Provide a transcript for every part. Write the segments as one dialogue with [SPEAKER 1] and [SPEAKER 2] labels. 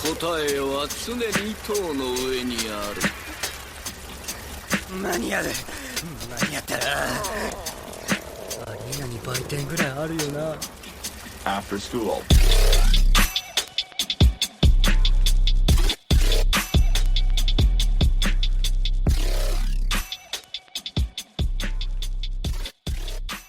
[SPEAKER 1] 答えは常に塔の上にある。
[SPEAKER 2] 間に合う。間に合ったな。アリーナに売店ぐらいあるよな。
[SPEAKER 3] After school.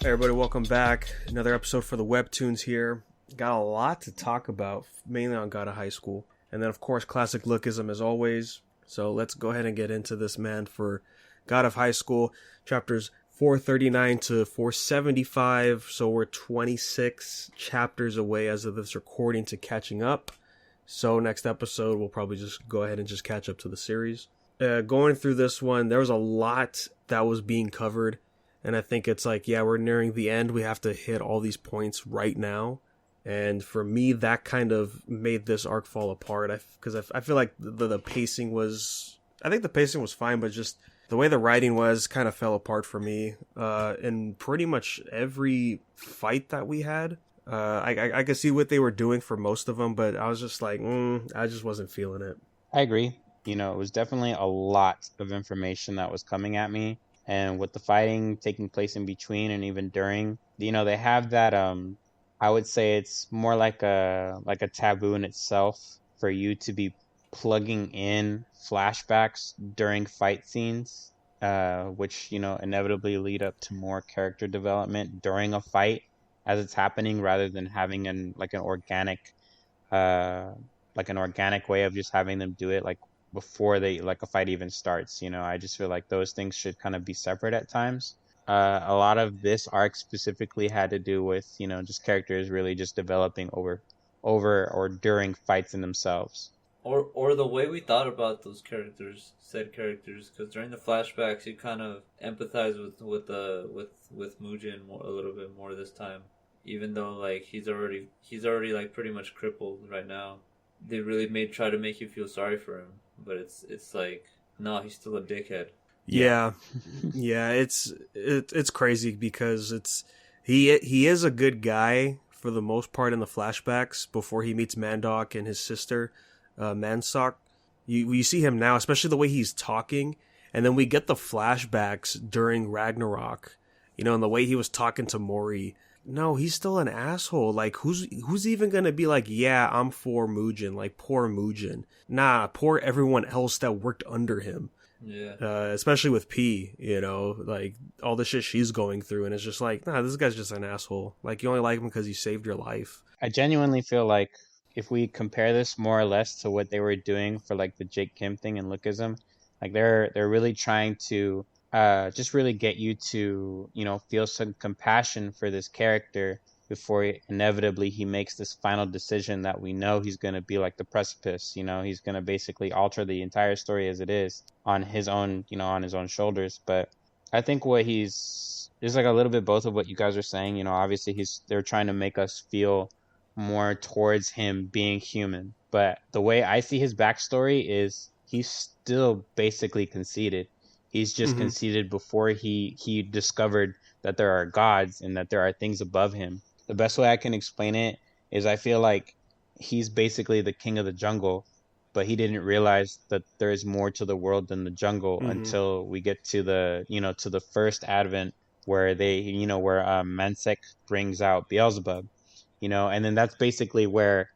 [SPEAKER 4] Hey everybody, welcome back. Another episode for the Webtoons here. Got a lot to talk about, mainly on God of High School. And then, of course, classic Lookism as always. So let's go ahead and get into this, man, for God of High School, chapters 439 to 475. So we're 26 chapters away as of this recording to catching up. So next episode, we'll probably just go ahead and just catch up to the series. Going through this one, there was a lot that was being covered. And I think it's like, yeah, we're nearing the end. We have to hit all these points right now. And for me, that kind of made this arc fall apart. Because I feel like the pacing was... I think the pacing was fine, but just the way the writing was kind of fell apart for me. In pretty much every fight that we had. I could see what they were doing for most of them, but I was just like, I just wasn't feeling it.
[SPEAKER 5] I agree. You know, it was definitely a lot of information that was coming at me. And with the fighting taking place in between and even during, you know, they have that, I would say it's more like a taboo in itself for you to be plugging in flashbacks during fight scenes, which, you know, inevitably lead up to more character development during a fight as it's happening, rather than having an organic way of just having them do it like before a fight even starts. You know, I just feel like those things should kind of be separate at times. A lot of this arc specifically had to do with, you know, just characters really just developing over or during fights in themselves.
[SPEAKER 6] Or the way we thought about those said characters, because during the flashbacks you kind of empathize with Mujin a little bit more this time, even though like he's already like pretty much crippled right now. They really try to make you feel sorry for him. But it's like, no, he's still a dickhead.
[SPEAKER 4] Yeah, yeah, it's crazy because he is a good guy for the most part in the flashbacks before he meets Mandok and his sister, Mansok. You see him now, especially the way he's talking, and then we get the flashbacks during Ragnarok, you know, and the way he was talking to Mori. No, he's still an asshole. Like, who's even gonna be like, yeah, I'm for Mujin, like, poor Mujin. Nah, poor everyone else that worked under him.
[SPEAKER 6] Yeah.
[SPEAKER 4] Especially with P, you know, like, all the shit she's going through, and it's just like, nah, this guy's just an asshole. Like, you only like him because he saved your life.
[SPEAKER 5] I genuinely feel like if we compare this more or less to what they were doing for, like, the Jake Kim thing and Lookism, like, they're really trying to just really get you to, you know, feel some compassion for this character before inevitably he makes this final decision that we know he's going to be like the precipice. You know, he's going to basically alter the entire story as it is on his own, you know, on his own shoulders. But I think there's like a little bit both of what you guys are saying. You know, obviously they're trying to make us feel more towards him being human. But the way I see his backstory is he's still basically conceited. He's just conceited before he discovered that there are gods and that there are things above him. The best way I can explain it is I feel like he's basically the king of the jungle, but he didn't realize that there is more to the world than the jungle until we get to the first advent where Mansek brings out Beelzebub, you know, and then that's basically where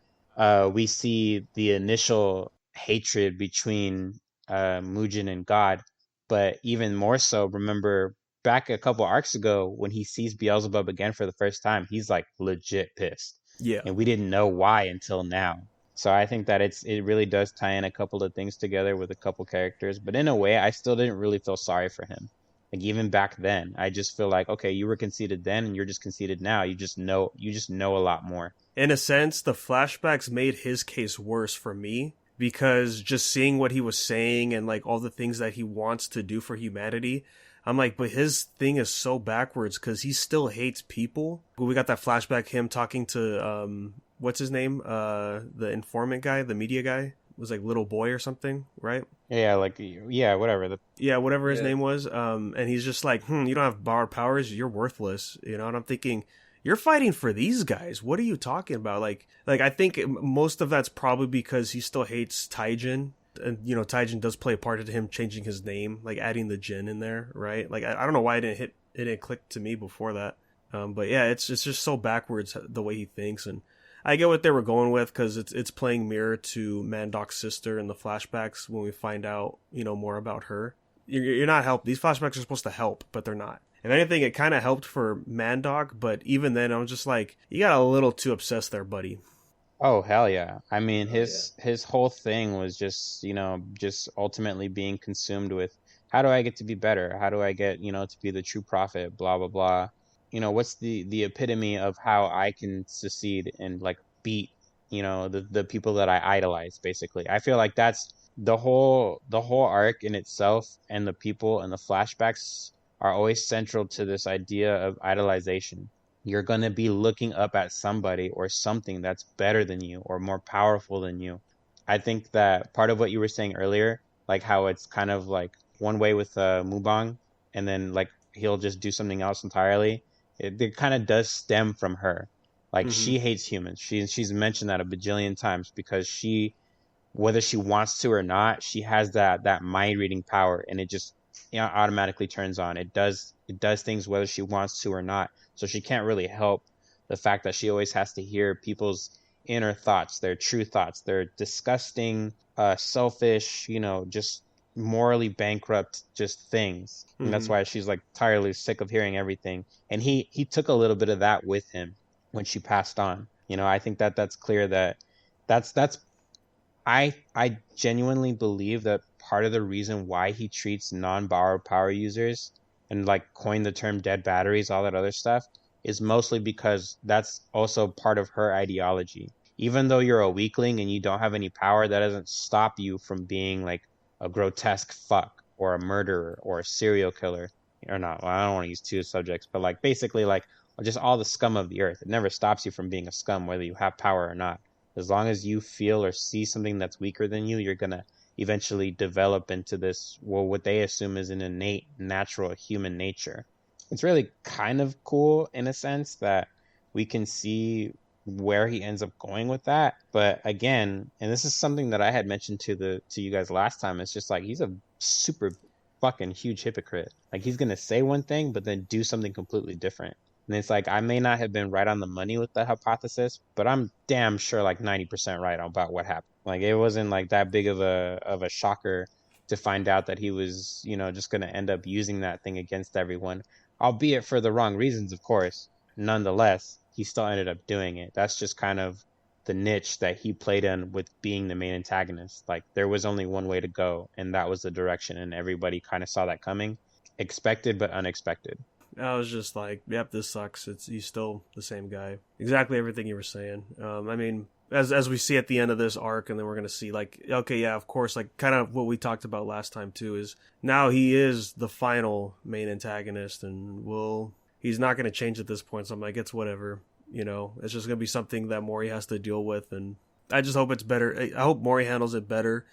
[SPEAKER 5] we see the initial hatred between Mujin and God. But even more so, remember back a couple arcs ago when he sees Beelzebub again for the first time, he's like legit pissed.
[SPEAKER 4] Yeah.
[SPEAKER 5] And we didn't know why until now. So I think that it really does tie in a couple of things together with a couple characters. But in a way, I still didn't really feel sorry for him. Like even back then, I just feel like, okay, you were conceited then and you're just conceited now. You just know a lot more.
[SPEAKER 4] In a sense, the flashbacks made his case worse for me. Because just seeing what he was saying and like all the things that he wants to do for humanity, I'm like, but his thing is so backwards because he still hates people. We got that flashback, him talking to, what's his name? The informant guy, the media guy. It was like Little Boy or something, right?
[SPEAKER 5] Yeah, whatever.
[SPEAKER 4] Whatever his name was. And he's just like, you don't have borrowed powers, you're worthless. You know, and I'm thinking, you're fighting for these guys. What are you talking about? Like I think most of that's probably because he still hates Taijin. And, you know, Taijin does play a part of him changing his name, like adding the Jin in there, right? Like, I don't know why it didn't click to me before that. But yeah, it's just so backwards the way he thinks. And I get what they were going with, because it's playing mirror to Mandok's sister in the flashbacks when we find out, you know, more about her. You're not helped. These flashbacks are supposed to help, but they're not. If anything, it kind of helped for Mandok, but even then, I'm just like, you got a little too obsessed there, buddy.
[SPEAKER 5] Oh hell yeah. I mean his whole thing was just, you know, just ultimately being consumed with how do I get to be better? How do I get, you know, to be the true prophet, blah blah blah. You know, what's the epitome of how I can succeed and like beat, you know, the people that I idolize basically. I feel like that's the whole arc in itself, and the people and the flashbacks are always central to this idea of idolization. You're going to be looking up at somebody or something that's better than you or more powerful than you. I think that part of what you were saying earlier, like how it's kind of like one way with Mubang, and then like he'll just do something else entirely. It kind of does stem from her. Like she hates humans. She's mentioned that a bajillion times, because she, whether she wants to or not, she has that mind reading power, and it just, you know, automatically turns on. It does things whether she wants to or not. So she can't really help the fact that she always has to hear people's inner thoughts, their true thoughts, their disgusting, selfish, you know, just morally bankrupt just things. And that's why she's like entirely sick of hearing everything. And he took a little bit of that with him when she passed on. You know, I think that's clear that's I genuinely believe that part of the reason why he treats non-borrowed power users and like coined the term dead batteries, all that other stuff, is mostly because that's also part of her ideology. Even though you're a weakling and you don't have any power, that doesn't stop you from being like a grotesque fuck or a murderer or a serial killer. Or not, well, I don't want to use two subjects, but like basically like just all the scum of the earth. It never stops you from being a scum, whether you have power or not. As long as you feel or see something that's weaker than you, you're going to eventually develop into this, well, what they assume is an innate, natural human nature. It's really kind of cool in a sense that we can see where he ends up going with that. But again, and this is something that I had mentioned to you guys last time, it's just like he's a super fucking huge hypocrite. Like he's going to say one thing, but then do something completely different. And it's like, I may not have been right on the money with the hypothesis, but I'm damn sure like 90% right about what happened. Like it wasn't like that big of a shocker to find out that he was, you know, just going to end up using that thing against everyone, albeit for the wrong reasons, of course. Nonetheless, he still ended up doing it. That's just kind of the niche that he played in with being the main antagonist. Like there was only one way to go, and that was the direction, and everybody kind of saw that coming. Expected, but unexpected.
[SPEAKER 4] I was just like, yep, this sucks. He's still the same guy. Exactly everything you were saying. I mean, as we see at the end of this arc, and then we're going to see like, okay, yeah, of course, like kind of what we talked about last time too, is now he is the final main antagonist, and he's not going to change at this point. So I'm like, it's whatever, you know, it's just going to be something that Mori has to deal with. And I just hope it's better. I hope Mori handles it better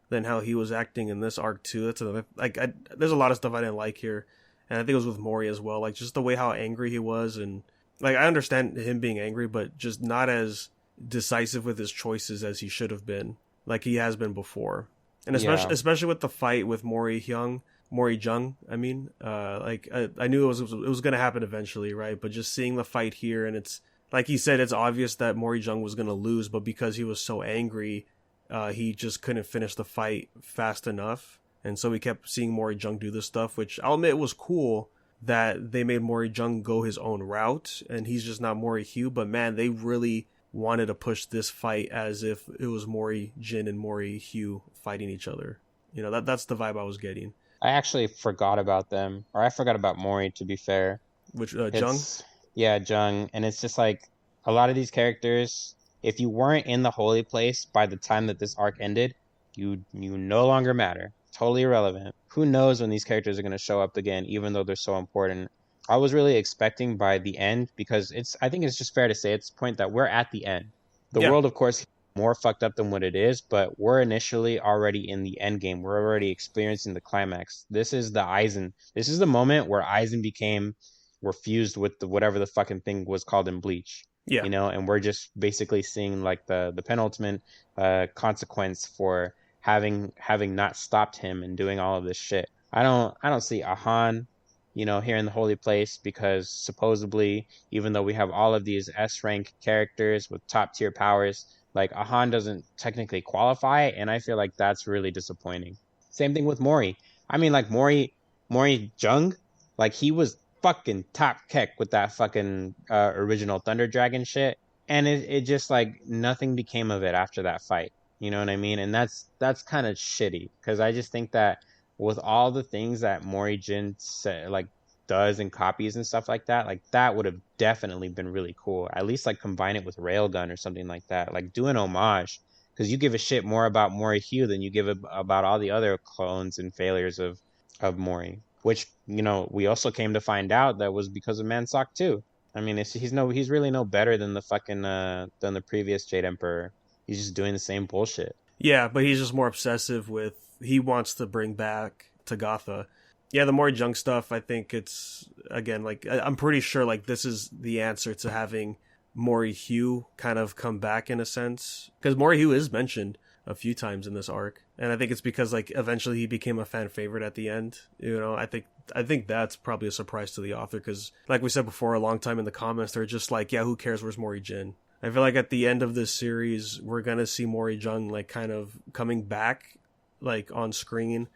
[SPEAKER 4] than how he was acting in this arc too. That's another, like, there's a lot of stuff I didn't like here. And I think it was with Mori as well, like just the way how angry he was, and like I understand him being angry, but just not as decisive with his choices as he should have been, like he has been before. And especially with the fight with Mori Jung, I mean, like I knew it was going to happen eventually, right? But just seeing the fight here, and it's like he said, it's obvious that Mori Jung was going to lose, but because he was so angry, he just couldn't finish the fight fast enough. And so we kept seeing Mori Jung do this stuff, which I'll admit was cool that they made Mori Jung go his own route, and he's just not Mori Hugh. But man, they really wanted to push this fight as if it was Mori Jin and Mori Hugh fighting each other. You know, that's the vibe I was getting.
[SPEAKER 5] I actually forgot about them, or I forgot about Mori, to be fair.
[SPEAKER 4] Which, Jung?
[SPEAKER 5] Yeah, Jung. And it's just like a lot of these characters, if you weren't in the holy place by the time that this arc ended, you no longer matter. Totally irrelevant. Who knows when these characters are going to show up again, even though they're so important. I was really expecting by the end, because I think it's just fair to say at this point that we're at the end. The world, of course, is more fucked up than what it is, but we're initially already in the end game. We're already experiencing the climax. This is the Aizen. This is the moment where Aizen became were fused with whatever the fucking thing was called in Bleach.
[SPEAKER 4] Yeah.
[SPEAKER 5] You know, and we're just basically seeing like the penultimate consequence for having not stopped him and doing all of this shit. I don't see Ahan, you know, here in the holy place, because supposedly, even though we have all of these S rank characters with top tier powers, like Ahan doesn't technically qualify, and I feel like that's really disappointing. Same thing with Mori. I mean, like Mori Jung, like he was fucking top keck with that fucking original Thunder Dragon shit, and it just like nothing became of it after that fight. You know what I mean? And that's kind of shitty, because I just think that with all the things that Mori Jin like does and copies and stuff like that would have definitely been really cool. At least like combine it with Railgun or something like that. Like do an homage, because you give a shit more about Mori Hugh than you give about all the other clones and failures of Mori. Which, you know, we also came to find out that was because of Mansock too. I mean, he's really no better than the fucking than the previous Jade Emperor. He's just doing the same bullshit.
[SPEAKER 4] Yeah, but he's just more obsessive with, he wants to bring back Tagatha. Yeah, the Mori Jung stuff, I think it's, again, like, I'm pretty sure, like, this is the answer to having Mori Hugh kind of come back in a sense. Because Mori Hugh is mentioned a few times in this arc. And I think it's because, like, eventually he became a fan favorite at the end. You know, I think that's probably a surprise to the author, because, like we said before, a long time in the comments, they're just like, yeah, who cares, where's Mori Jin? I feel like at the end of this series, we're going to see Mori Jung, like, kind of coming back, like, on screen,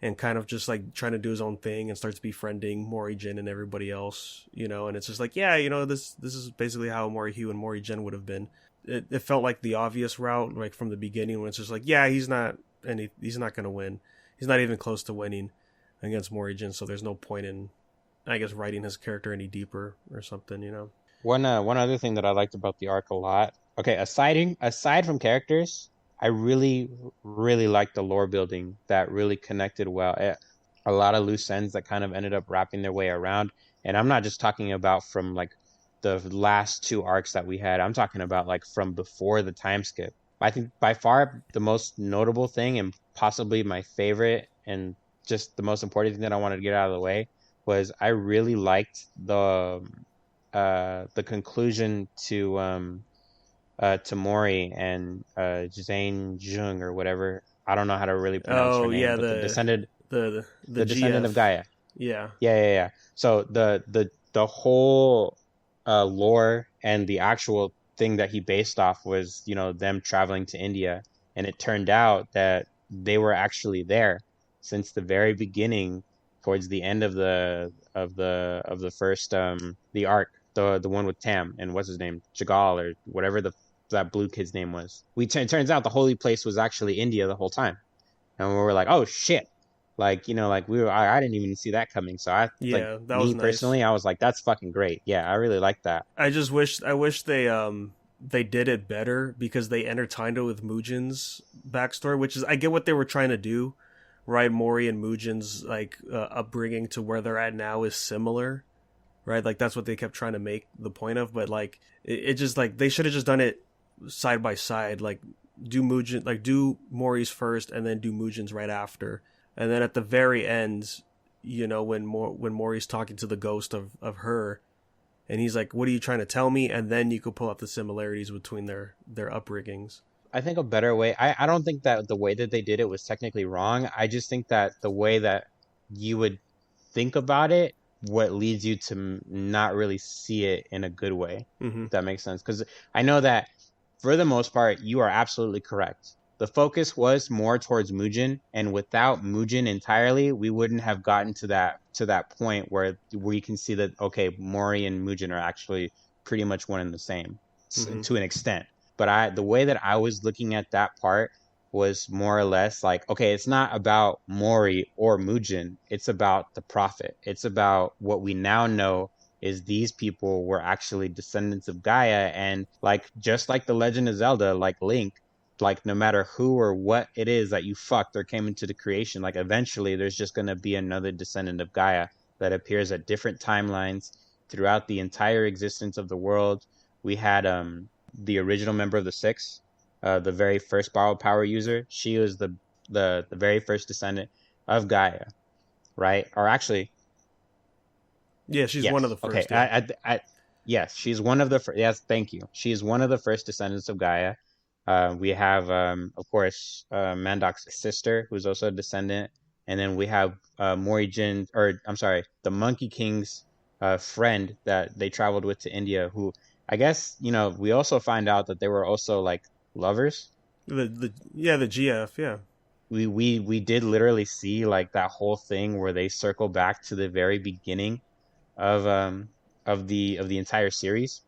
[SPEAKER 4] and kind of just, like, trying to do his own thing, and starts befriending Mori Jin and everybody else, you know, and it's just like, yeah, you know, this is basically how Mori Hugh and Mori Jin would have been. It felt like the obvious route, like, from the beginning, when it's just like, yeah, he's not going to win. He's not even close to winning against Mori Jin, so there's no point in, I guess, writing his character any deeper or something, you know?
[SPEAKER 5] One other thing that I liked about the arc a lot. Okay, aside from characters, I really liked the lore building that really connected well. A lot of loose ends that kind of ended up wrapping their way around. And I'm not just talking about from like the last two arcs that we had. I'm talking about like from before the time skip. I think by far the most notable thing, and possibly my favorite, and just the most important thing that I wanted to get out of the way, was I really liked the conclusion to Mori and Zhang Jung or whatever. I don't know how to really pronounce her name.
[SPEAKER 4] Yeah,
[SPEAKER 5] but the descendant
[SPEAKER 4] the
[SPEAKER 5] descendant of Gaia.
[SPEAKER 4] Yeah.
[SPEAKER 5] So the whole lore and the actual thing that he based off was, you know, them traveling to India, and it turned out that they were actually there since the very beginning, towards the end of the first the arc, the one with Tam and what's his name, Jagal or whatever that blue kid's name was. It turns out the holy place was actually India the whole time, and we were like, oh shit. Like, you know, like I didn't even see that coming. So that was nice. Personally, I was like, that's fucking great. Yeah, I really like that.
[SPEAKER 4] I wish they did it better, because they intertwined it with Mujin's backstory, which is, I get what they were trying to do, right? Mori and Mujin's like upbringing to where they're at now is similar, right? Like that's what they kept trying to make the point of, but like it just, like, they should have just done it side by side, like do Mori's first and then do Mujin's right after. And then at the very end, you know, when Mori's talking to the ghost of her, and he's like, what are you trying to tell me? And then you could pull out the similarities between their upbringings.
[SPEAKER 5] I think a better way, I don't think that the way that they did it was technically wrong. I just think that the way that you would think about it, what leads you to not really see it in a good way, if that makes sense. Because I know that for the most part, you are absolutely correct. The focus was more towards Mujin, and without Mujin entirely, we wouldn't have gotten to that point where we can see that, okay, Mori and Mujin are actually pretty much one and the same to an extent. But the way that I was looking at that part was more or less like, okay, it's not about Mori or Mujin, it's about the Prophet. It's about what we now know is these people were actually descendants of Gaia, and like just like the Legend of Zelda, like Link, like no matter who or what it is that you fucked or came into the creation, like eventually there's just going to be another descendant of Gaia that appears at different timelines throughout the entire existence of the world. We had the original member of the Six, the very first borrowed power user. She was the very first descendant of Gaia, right? Or actually,
[SPEAKER 4] Yeah, she's
[SPEAKER 5] Yes.
[SPEAKER 4] one of the first.
[SPEAKER 5] Okay.
[SPEAKER 4] Yeah.
[SPEAKER 5] Yes, she's one of the first. Yes, thank you. She is one of the first descendants of Gaia. We have, of course, Mandok's sister, who's also a descendant, and then we have Morijin, or I'm sorry, the Monkey King's friend that they traveled with to India. Who I guess we also find out that they were also like lovers.
[SPEAKER 4] The GF. Yeah.
[SPEAKER 5] We did literally see like that whole thing where they circle back to the very beginning of the entire series.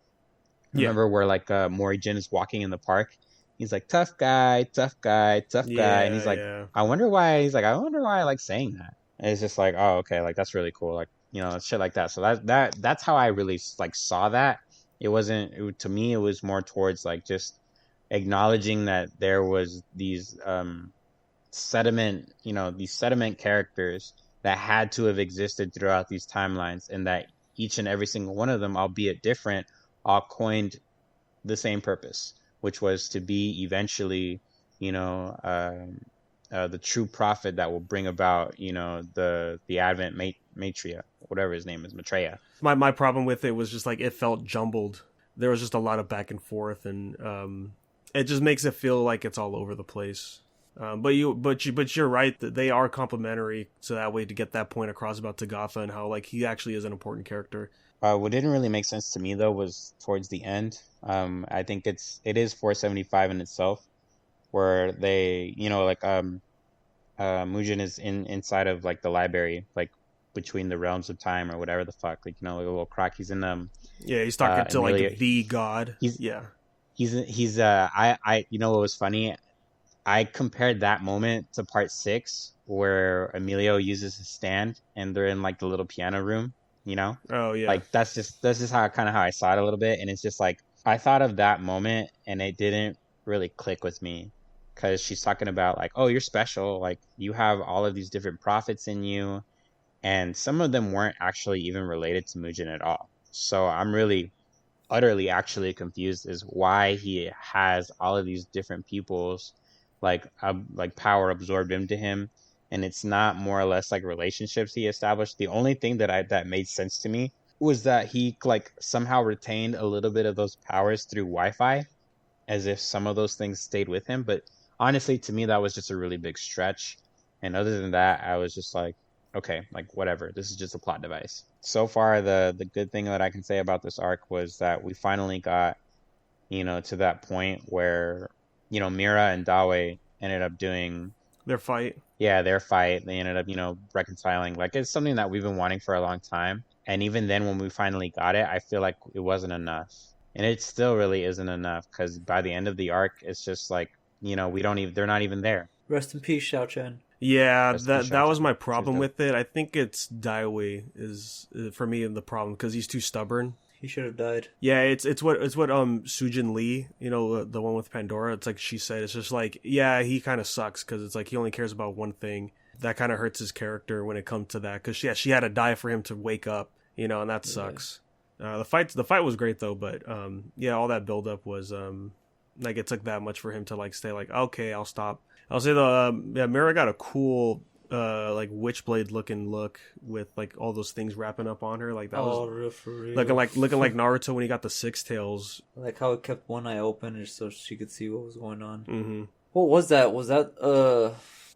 [SPEAKER 4] Yeah.
[SPEAKER 5] Remember where like Morijin is walking in the park? He's like tough guy, tough guy, tough guy, and he's like,
[SPEAKER 4] Yeah.
[SPEAKER 5] I wonder why. He's like, I wonder why I like saying that. And it's just like, oh, okay, like that's really cool, like shit like that. So that's how I really like saw that. It wasn't to me. It was more towards like just acknowledging that there was these these sediment characters that had to have existed throughout these timelines, and that each and every single one of them, albeit different, all coined the same purpose, which was to be eventually, the true prophet that will bring about, the Advent Maitreya, whatever his name is, Maitreya.
[SPEAKER 4] My problem with it was just like it felt jumbled. There was just a lot of back and forth, and it just makes it feel like it's all over the place. But you're right that they are complementary, so that way to get that point across about Tagatha and how like he actually is an important character.
[SPEAKER 5] What didn't really make sense to me though was towards the end. I think it is 475 in itself, where they Mujin is inside of like the library, like between the realms of time or whatever the fuck, like like a little crack. He's in
[SPEAKER 4] Yeah, he's talking to
[SPEAKER 5] Amelia,
[SPEAKER 4] like the god.
[SPEAKER 5] He's I what was funny? I compared that moment to part 6 where Emilio uses his stand and they're in like the little piano room,
[SPEAKER 4] Oh yeah.
[SPEAKER 5] Like that's just how I saw it a little bit. And it's just like, I thought of that moment and it didn't really click with me, because she's talking about like, oh, you're special. Like you have all of these different prophets in you. And some of them weren't actually even related to Mujin at all. So I'm really utterly actually confused as why he has all of these different people's like power absorbed into him, and it's not more or less like relationships he established. The only thing that made sense to me was that he like somehow retained a little bit of those powers through Wi-Fi, as if some of those things stayed with him. But honestly, to me, that was just a really big stretch. And other than that, I was just like, okay, like whatever. This is just a plot device. So far, the good thing that I can say about this arc was that we finally got, to that point where, Mira and Dawe ended up doing
[SPEAKER 4] Their fight.
[SPEAKER 5] Yeah, their fight. They ended up, reconciling. Like it's something that we've been wanting for a long time. And even then, when we finally got it, I feel like it wasn't enough. And it still really isn't enough, because by the end of the arc, it's just like, they're not even there.
[SPEAKER 6] Rest in peace, Xiao Chen.
[SPEAKER 4] Yeah, that was my problem with it. I think it's Daiwei is for me the problem, because he's too stubborn.
[SPEAKER 6] He should have died.
[SPEAKER 4] Yeah, it's what Sujin Lee, the one with Pandora. It's like she said. It's just like, yeah, he kind of sucks, because it's like he only cares about one thing. That kind of hurts his character when it comes to that, because she had to die for him to wake up, and that sucks. The fight was great though, but all that build up was like it took that much for him to like stay like, okay, I'll stop. I'll say though, Mira got a cool like Witchblade looking look with like all those things wrapping up on her, like that was
[SPEAKER 6] real.
[SPEAKER 4] looking like Naruto when he got the 6 tails.
[SPEAKER 6] Like how it kept one eye open just so she could see what was going on.
[SPEAKER 4] Mm-hmm.
[SPEAKER 6] What was that? Was that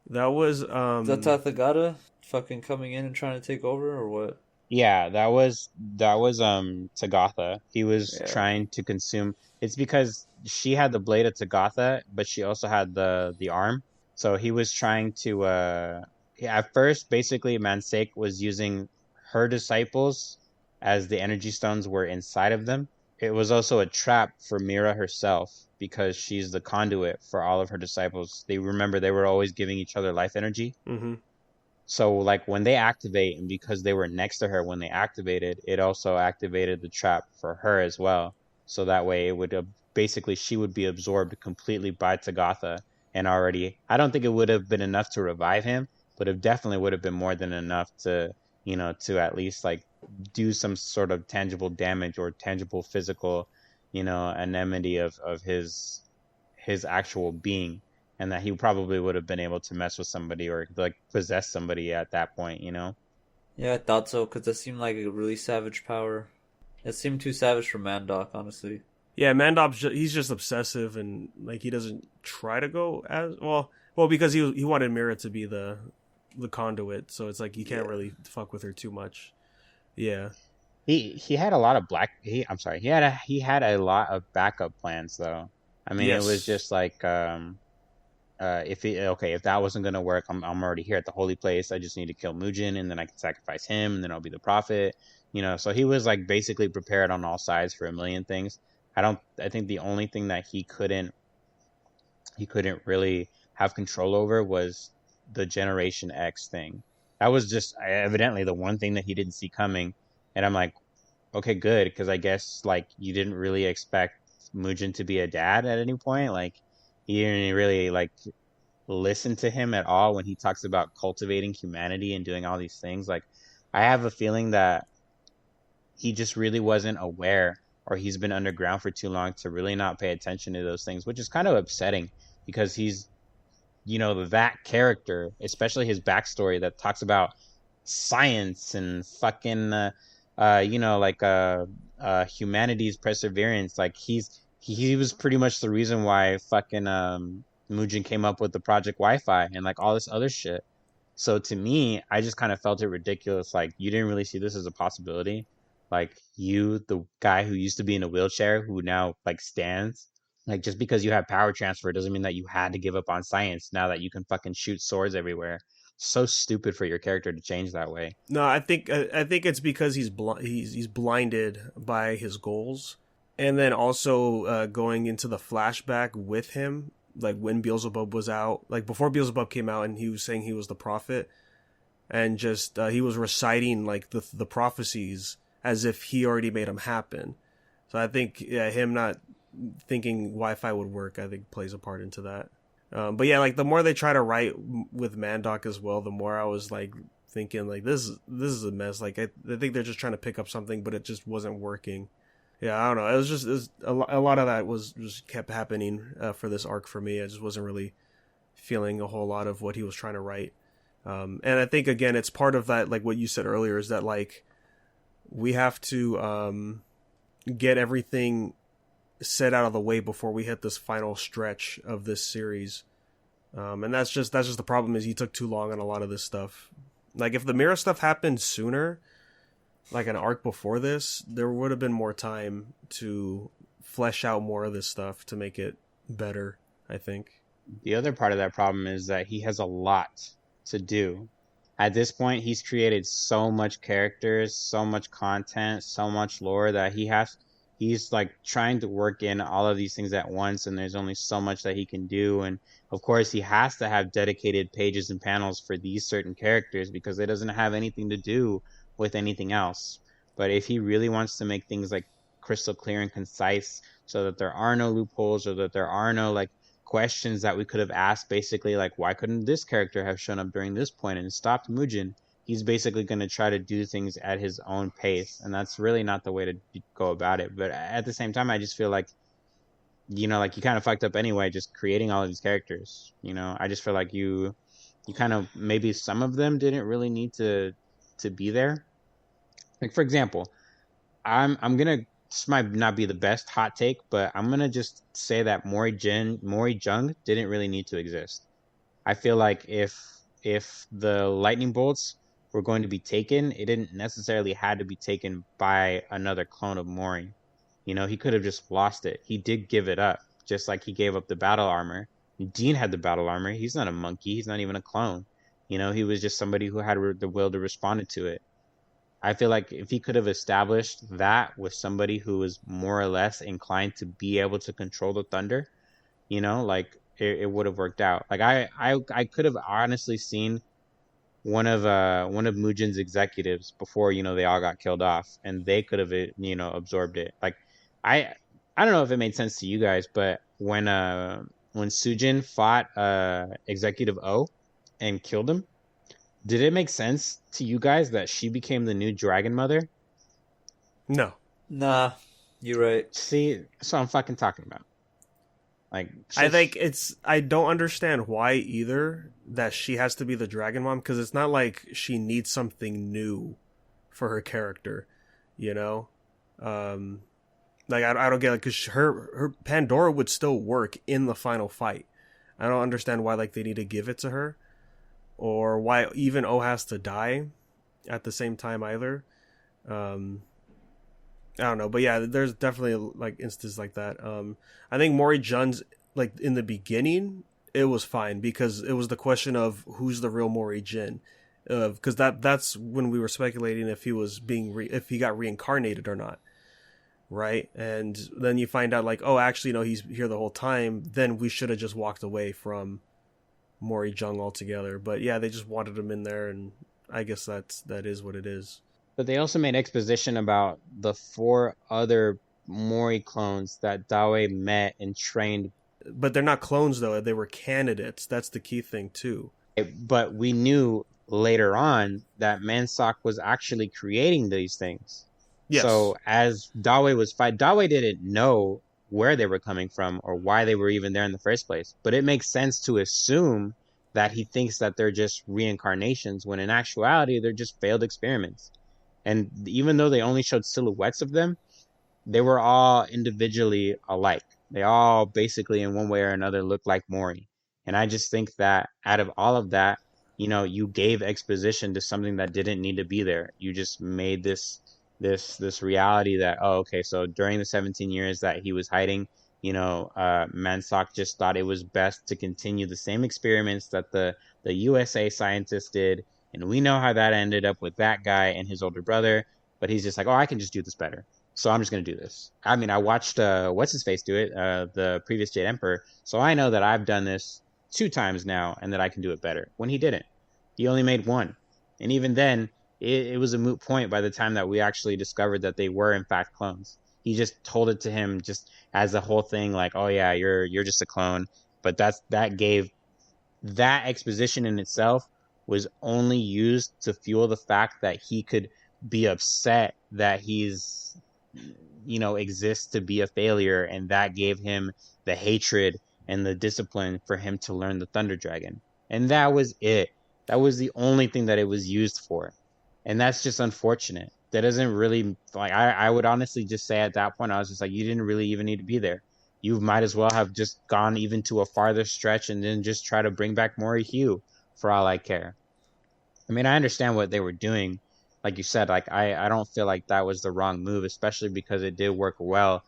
[SPEAKER 4] that was
[SPEAKER 6] Tathagata fucking coming in and trying to take over, or what?
[SPEAKER 5] Yeah, that was Tagatha. He was trying to consume. It's because she had the blade of Tagatha, but she also had the arm. So he was trying to at first, basically, Mansake was using her disciples as the energy stones were inside of them. It was also a trap for Mira herself, because she's the conduit for all of her disciples. They were always giving each other life energy.
[SPEAKER 4] Mm-hmm.
[SPEAKER 5] So like when they activate, and because they were next to her when they activated, it also activated the trap for her as well. So that way it would basically, she would be absorbed completely by Tagatha. And already, I don't think it would have been enough to revive him, but it definitely would have been more than enough to, to at least like do some sort of tangible damage or tangible physical, anemone of his actual being. And that he probably would have been able to mess with somebody or like possess somebody at that point,
[SPEAKER 6] Yeah, I thought so, because that seemed like a really savage power. It seemed too savage for Mandoc, honestly.
[SPEAKER 4] Yeah, Mandop's he's just obsessive and like he doesn't try to go as well because he wanted Mira to be the conduit, so it's like you can't really fuck with her too much. Yeah.
[SPEAKER 5] He had a lot of he had a lot of backup plans though. I mean, it was
[SPEAKER 4] Yes.
[SPEAKER 5] just like if that wasn't gonna work, I'm already here at the holy place. I just need to kill Mujin, and then I can sacrifice him, and then I'll be the prophet. So he was like basically prepared on all sides for a million things. I think the only thing that he couldn't really have control over was the Generation X thing. That was just evidently the one thing that he didn't see coming. And I'm like, okay, good, because I guess like you didn't really expect Mujin to be a dad at any point. Like you didn't really like listen to him at all when he talks about cultivating humanity and doing all these things. Like I have a feeling that he just really wasn't aware, or he's been underground for too long to really not pay attention to those things, which is kind of upsetting because he's that character, especially his backstory that talks about science and fucking humanity's perseverance. Like he was pretty much the reason why fucking Mujin came up with the Project Wi-Fi and like all this other shit. So to me, I just kind of felt it ridiculous. Like you didn't really see this as a possibility. Like you, the guy who used to be in a wheelchair, who now like stands. Like just because you have power transfer doesn't mean that you had to give up on science now that you can fucking shoot swords everywhere. So stupid for your character to change that way.
[SPEAKER 4] No, I think it's because he's blinded by his goals, and then also going into the flashback with him, like when Beelzebub was out, like before Beelzebub came out, and he was saying he was the prophet, and just he was reciting like the prophecies as if he already made them happen. So I think him not thinking Wi-Fi would work, I think plays a part into that. But yeah, like the more they try to write with Mandoc as well, the more I was like thinking like this is a mess. Like I think they're just trying to pick up something, but it just wasn't working. Yeah, I don't know. It was a lot of that was just kept happening for this arc for me. I just wasn't really feeling a whole lot of what he was trying to write. And I think again, it's part of that, like what you said earlier, is that like we have to get everything set out of the way before we hit this final stretch of this series. And that's just the problem, is he took too long on a lot of this stuff. Like if the Mira stuff happened sooner, like an arc before this, there would have been more time to flesh out more of this stuff to make it better, I think.
[SPEAKER 5] The other part of that problem is that he has a lot to do. At this point, he's created so much characters, so much content, so much lore that he's like trying to work in all of these things at once, and there's only so much that he can do. And of course he has to have dedicated pages and panels for these certain characters because it doesn't have anything to do with anything else. But if he really wants to make things like crystal clear and concise so that there are no loopholes, or that there are no like questions that we could have asked, basically like why couldn't this character have shown up during this point and stopped Mujin, he's basically going to try to do things at his own pace, and that's really not the way to go about it. But at the same time, I just feel like, like you kind of fucked up anyway, just creating all of these characters. I just feel like you kind of, maybe some of them didn't really need to be there. Like for example, I'm gonna, this might not be the best hot take, but I'm gonna just say that Mori Jung didn't really need to exist. I feel like if the lightning bolts were going to be taken, it didn't necessarily had to be taken by another clone of Mori. He could have just lost it. He did give it up, just like he gave up the battle armor. Dean had the battle armor. He's not a monkey. He's not even a clone. He was just somebody who had the will to respond to it. I feel like if he could have established that with somebody who was more or less inclined to be able to control the thunder, like it would have worked out. Like I could have honestly seen one of Mujin's executives before they all got killed off, and they could have absorbed it. Like I don't know if it made sense to you guys, but when Sujin fought Executive O and killed him, did it make sense to you guys that she became the new Dragon Mother?
[SPEAKER 4] No.
[SPEAKER 6] Nah, you're right.
[SPEAKER 5] See, that's what I'm fucking talking about. Like,
[SPEAKER 4] I think I don't understand why either that she has to be the Dragon Mom, because it's not like she needs something new for her character, you know? Like, I don't get it, because her Pandora would still work in the final fight. I don't understand why, like, they need to give it to her, or why even O has to die at the same time either. I don't know, but yeah, there's definitely like instances like that. I think Mori Jun's, like, in the beginning, it was fine because it was the question of who's the real Mori Jin, because that's when we were speculating if he was if he got reincarnated or not, right? And then you find out like, oh, actually no, he's here the whole time. Then we should have just walked away from Mori Jung altogether. But yeah, they just wanted him in there, and I guess that is what it is.
[SPEAKER 5] But they also made exposition about the 4 other Mori clones that Dawe met and trained.
[SPEAKER 4] But they're not clones, though. They were candidates. That's the key thing, too.
[SPEAKER 5] But we knew later on that Mansak was actually creating these things.
[SPEAKER 4] Yes.
[SPEAKER 5] So as Dawe was fighting, Dawe didn't know where they were coming from or why they were even there in the first place. But it makes sense to assume that he thinks that they're just reincarnations, when in actuality, they're just failed experiments. And even though they only showed silhouettes of them, they were all individually alike. They all basically in one way or another looked like Mori. And I just think that out of all of that, you know, you gave exposition to something that didn't need to be there. You just made this reality that, oh, okay, so during the 17 years that he was hiding, you know, Mansak just thought it was best to continue the same experiments that the USA scientists did. And we know how that ended up with that guy and his older brother. But he's just like, oh, I can just do this better. So I'm just going to do this. I mean, I watched What's-His-Face do it, the previous Jade Emperor. So I know that I've done this 2 times now and that I can do it better. When he didn't. He only made 1. And even then, it was a moot point by the time that we actually discovered that they were, in fact, clones. He just told it to him just as a whole thing, like, oh, yeah, you're just a clone. But that gave that exposition in itself was only used to fuel the fact that he could be upset that he's, you know, exists to be a failure, and that gave him the hatred and the discipline for him to learn the Thunder Dragon. And that was it. That was the only thing that it was used for. And that's just unfortunate. That doesn't really, like, I would honestly just say at that point, I was just like, you didn't really even need to be there. You might as well have just gone even to a farther stretch and then just try to bring back Mori Hugh, for all I care. I mean, I understand what they were doing. Like you said, like, I don't feel like that was the wrong move, especially because it did work well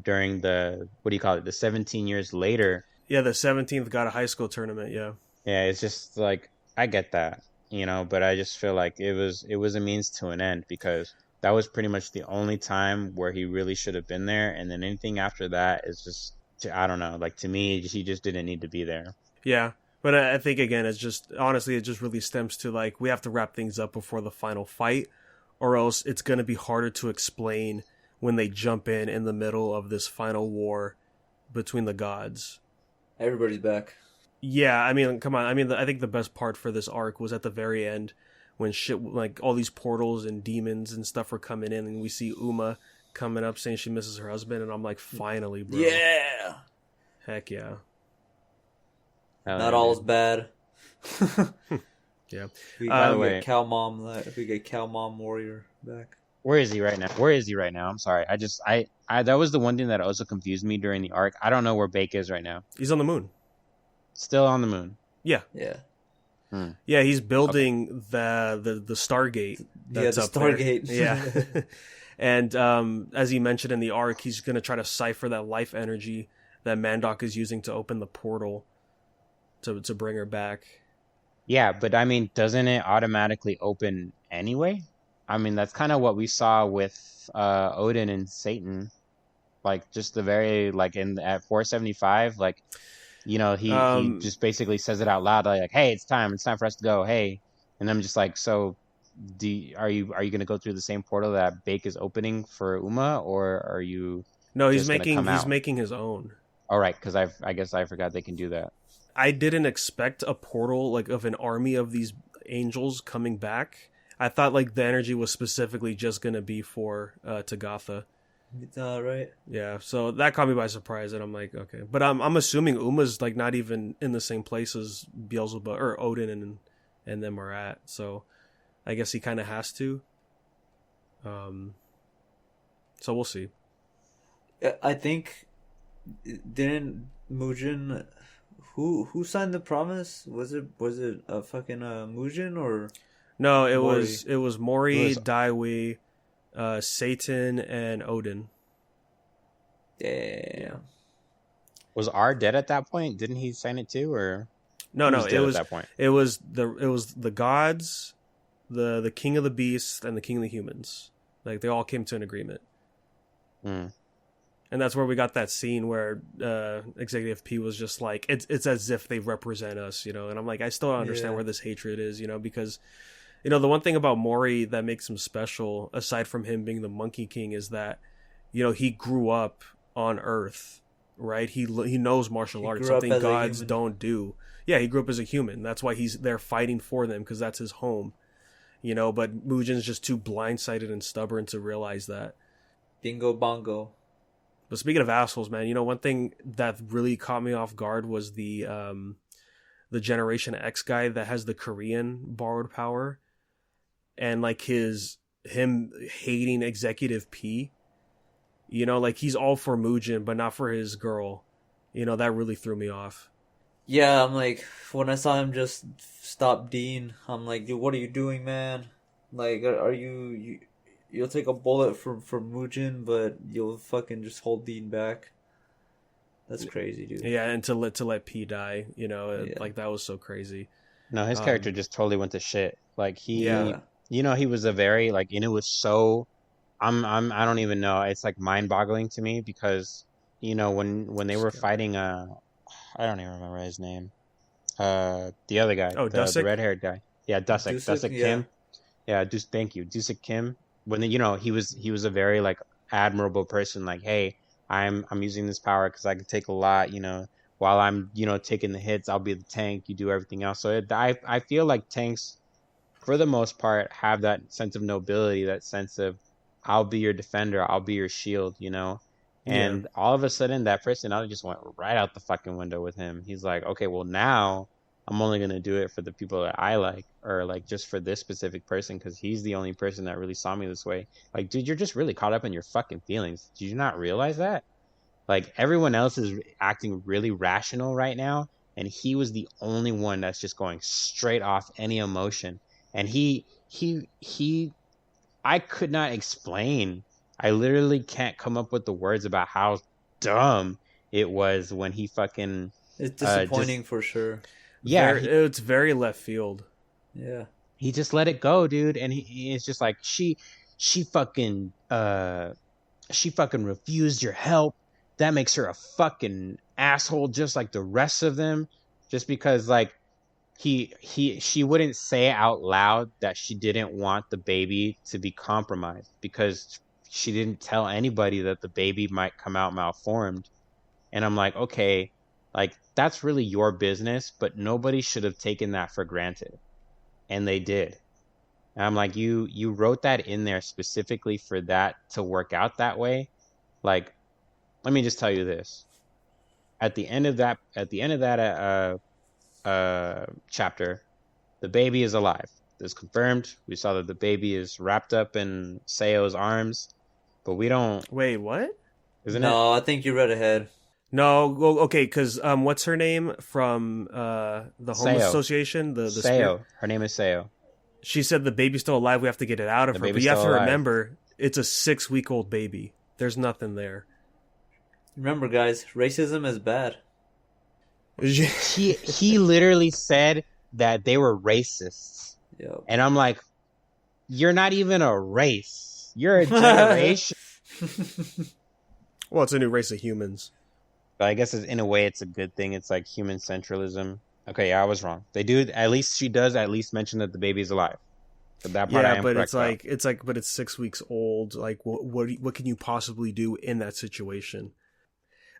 [SPEAKER 5] during the, what do you call it, the 17 years later.
[SPEAKER 4] Yeah, the 17th got a high school tournament, yeah.
[SPEAKER 5] Yeah, it's just like, I get that, you know, but I just feel like it was a means to an end, because that was pretty much the only time where he really should have been there. And then anything after that is just, I don't know, like, to me, he just didn't need to be there.
[SPEAKER 4] Yeah. But I think, again, it's just, honestly, it just really stems to, like, we have to wrap things up before the final fight, or else it's going to be harder to explain when they jump in the middle of this final war between the gods.
[SPEAKER 6] Everybody's back.
[SPEAKER 4] Yeah, I mean, come on. I mean, I think the best part for this arc was at the very end, when shit, like, all these portals and demons and stuff were coming in, and we see Uma coming up saying she misses her husband, and I'm like, finally, bro.
[SPEAKER 6] Yeah!
[SPEAKER 4] Heck yeah.
[SPEAKER 6] Not all is bad.
[SPEAKER 4] Yeah.
[SPEAKER 6] We get Cow Mom Warrior back.
[SPEAKER 5] Where is he right now? I'm sorry. I that was the one thing that also confused me during the arc. I don't know where Bake is right now.
[SPEAKER 4] He's on the moon.
[SPEAKER 5] Still on the moon.
[SPEAKER 4] Yeah.
[SPEAKER 6] Yeah.
[SPEAKER 4] Yeah, he's building the Stargate. That's
[SPEAKER 6] the Stargate.
[SPEAKER 4] Yeah. And as he mentioned in the arc, he's going to try to cipher that life energy that Mandok is using to open the portal to bring her back.
[SPEAKER 5] Yeah, but I mean, doesn't it automatically open anyway? I mean, that's kind of what we saw with Odin and Satan. Like, just the very, like, at 475, like, you know, he just basically says it out loud, like, hey, it's time for us to go, hey. And I'm just like, so are you going to go through the same portal that Bake is opening for Uma, or are you?
[SPEAKER 4] No, he's making his own.
[SPEAKER 5] All right, because I guess I forgot they can do that.
[SPEAKER 4] I didn't expect a portal, like, of an army of these angels coming back. I thought, like, the energy was specifically just going to be for Tagatha.
[SPEAKER 6] Right.
[SPEAKER 4] Yeah, so that caught me by surprise, and I'm like, okay, but I'm assuming Uma's like not even in the same place as Beelzebub or Odin and them are at, so I guess he kind of has to. So we'll see.
[SPEAKER 6] I think didn't Mugen who signed the promise? Was it a fucking Mugen or
[SPEAKER 4] No, it
[SPEAKER 6] Mori?
[SPEAKER 4] was Mori,
[SPEAKER 5] It was-
[SPEAKER 4] Daiwi, Satan, and Odin.
[SPEAKER 6] Damn.
[SPEAKER 5] Was R dead at that point? Didn't he sign it too, or
[SPEAKER 4] No,
[SPEAKER 5] he
[SPEAKER 4] no,
[SPEAKER 5] was dead at that point?
[SPEAKER 4] it was the gods, the king of the beasts, and the king of the humans. Like they all came to an agreement.
[SPEAKER 5] Hmm.
[SPEAKER 4] And that's where we got that scene where Executive P was just like, it's as if they represent us, you know. And I'm like, I still don't understand where this hatred is, you know, because, you know, the one thing about Mori that makes him special, aside from him being the Monkey King, is that, you know, he grew up on Earth, right? He knows martial arts,
[SPEAKER 6] grew up
[SPEAKER 4] something
[SPEAKER 6] as a
[SPEAKER 4] gods
[SPEAKER 6] human.
[SPEAKER 4] don't do. Yeah, he grew up as a human. That's why he's there fighting for them, because that's his home, you know. But Mugen's just too blindsided and stubborn to realize that.
[SPEAKER 6] Bingo bongo.
[SPEAKER 4] But speaking of assholes, man, you know, one thing that really caught me off guard was the Generation X guy that has the Korean borrowed power, and like him hating Executive P. You know, like he's all for Mugen, but not for his girl. You know, that really threw me off.
[SPEAKER 6] Yeah, I'm like, when I saw him just stop Dean, I'm like, dude, what are you doing, man? Like, are you'll take a bullet from Mugen, but you'll fucking just hold Dean back? That's crazy, dude.
[SPEAKER 4] Yeah, and to let P die, you know,
[SPEAKER 6] Yeah.
[SPEAKER 4] like that was so crazy.
[SPEAKER 5] No, his character just totally went to shit. Like
[SPEAKER 4] Yeah.
[SPEAKER 5] you know, he was a very like, and it was so, I don't even know. It's like mind-boggling to me because, you know, when they were fighting, I don't even remember his name. The other guy,
[SPEAKER 4] Oh,
[SPEAKER 5] the
[SPEAKER 4] Dusik?
[SPEAKER 5] red-haired guy. Yeah, Dusik
[SPEAKER 6] yeah.
[SPEAKER 5] Kim. Yeah, thank you, Dusik Kim. When you know, he was a very like admirable person. Like, hey, I'm using this power because I can take a lot. You know, while I'm, you know, taking the hits, I'll be the tank. You do everything else. So I feel like tanks, for the most part, have that sense of nobility, that sense of I'll be your defender, I'll be your shield, you know. And all of a sudden, that personality just went right out the fucking window with him. He's like, okay, well now I'm only gonna do it for the people that I like, or like just for this specific person, because he's the only person that really saw me this way. Like, dude, you're just really caught up in your fucking feelings. Did you not realize that? Like, everyone else is acting really rational right now, and he was the only one that's just going straight off any emotion. And I could not explain. I literally can't come up with the words about how dumb it was when he fucking
[SPEAKER 6] It's disappointing for sure.
[SPEAKER 5] yeah.
[SPEAKER 4] It's very left field.
[SPEAKER 6] Yeah.
[SPEAKER 5] He just let it go, dude, and he's just like she fucking refused your help. That makes her a fucking asshole, just like the rest of them. Just because like she wouldn't say out loud that she didn't want the baby to be compromised because she didn't tell anybody that the baby might come out malformed. And I'm like, okay, like that's really your business, but nobody should have taken that for granted. And they did. And I'm like, you wrote that in there specifically for that to work out that way. Like, let me just tell you this. At the end of that chapter, the baby is alive. It's confirmed. We saw that the baby is wrapped up in Seo's arms, but we don't.
[SPEAKER 4] Wait, what?
[SPEAKER 5] Isn't
[SPEAKER 6] No, I think you read ahead.
[SPEAKER 4] No, well, okay, because what's her name from the homeless
[SPEAKER 5] Seo.
[SPEAKER 4] association? The
[SPEAKER 5] it?
[SPEAKER 4] spirit?
[SPEAKER 5] Seo. Her name is Seo.
[SPEAKER 4] She said the baby's still alive. We have to get it out of
[SPEAKER 5] The
[SPEAKER 4] her. But
[SPEAKER 5] baby's
[SPEAKER 4] you have to
[SPEAKER 5] still alive.
[SPEAKER 4] remember, it's a 6-week-old baby. There's nothing there.
[SPEAKER 6] Remember, guys, racism is bad.
[SPEAKER 5] He literally said that they were racists,
[SPEAKER 6] Yo.
[SPEAKER 5] and I'm like, you're not even a race. You're a generation.
[SPEAKER 4] Well, it's a new race of humans.
[SPEAKER 5] But I guess in a way, it's a good thing. It's like human centralism. Okay, yeah, I was wrong. They do. At least she does at least mention that the baby's alive. But that part I
[SPEAKER 4] Yeah,
[SPEAKER 5] am
[SPEAKER 4] but
[SPEAKER 5] correct
[SPEAKER 4] it's like, but it's 6 weeks old. Like, what can you possibly do in that situation?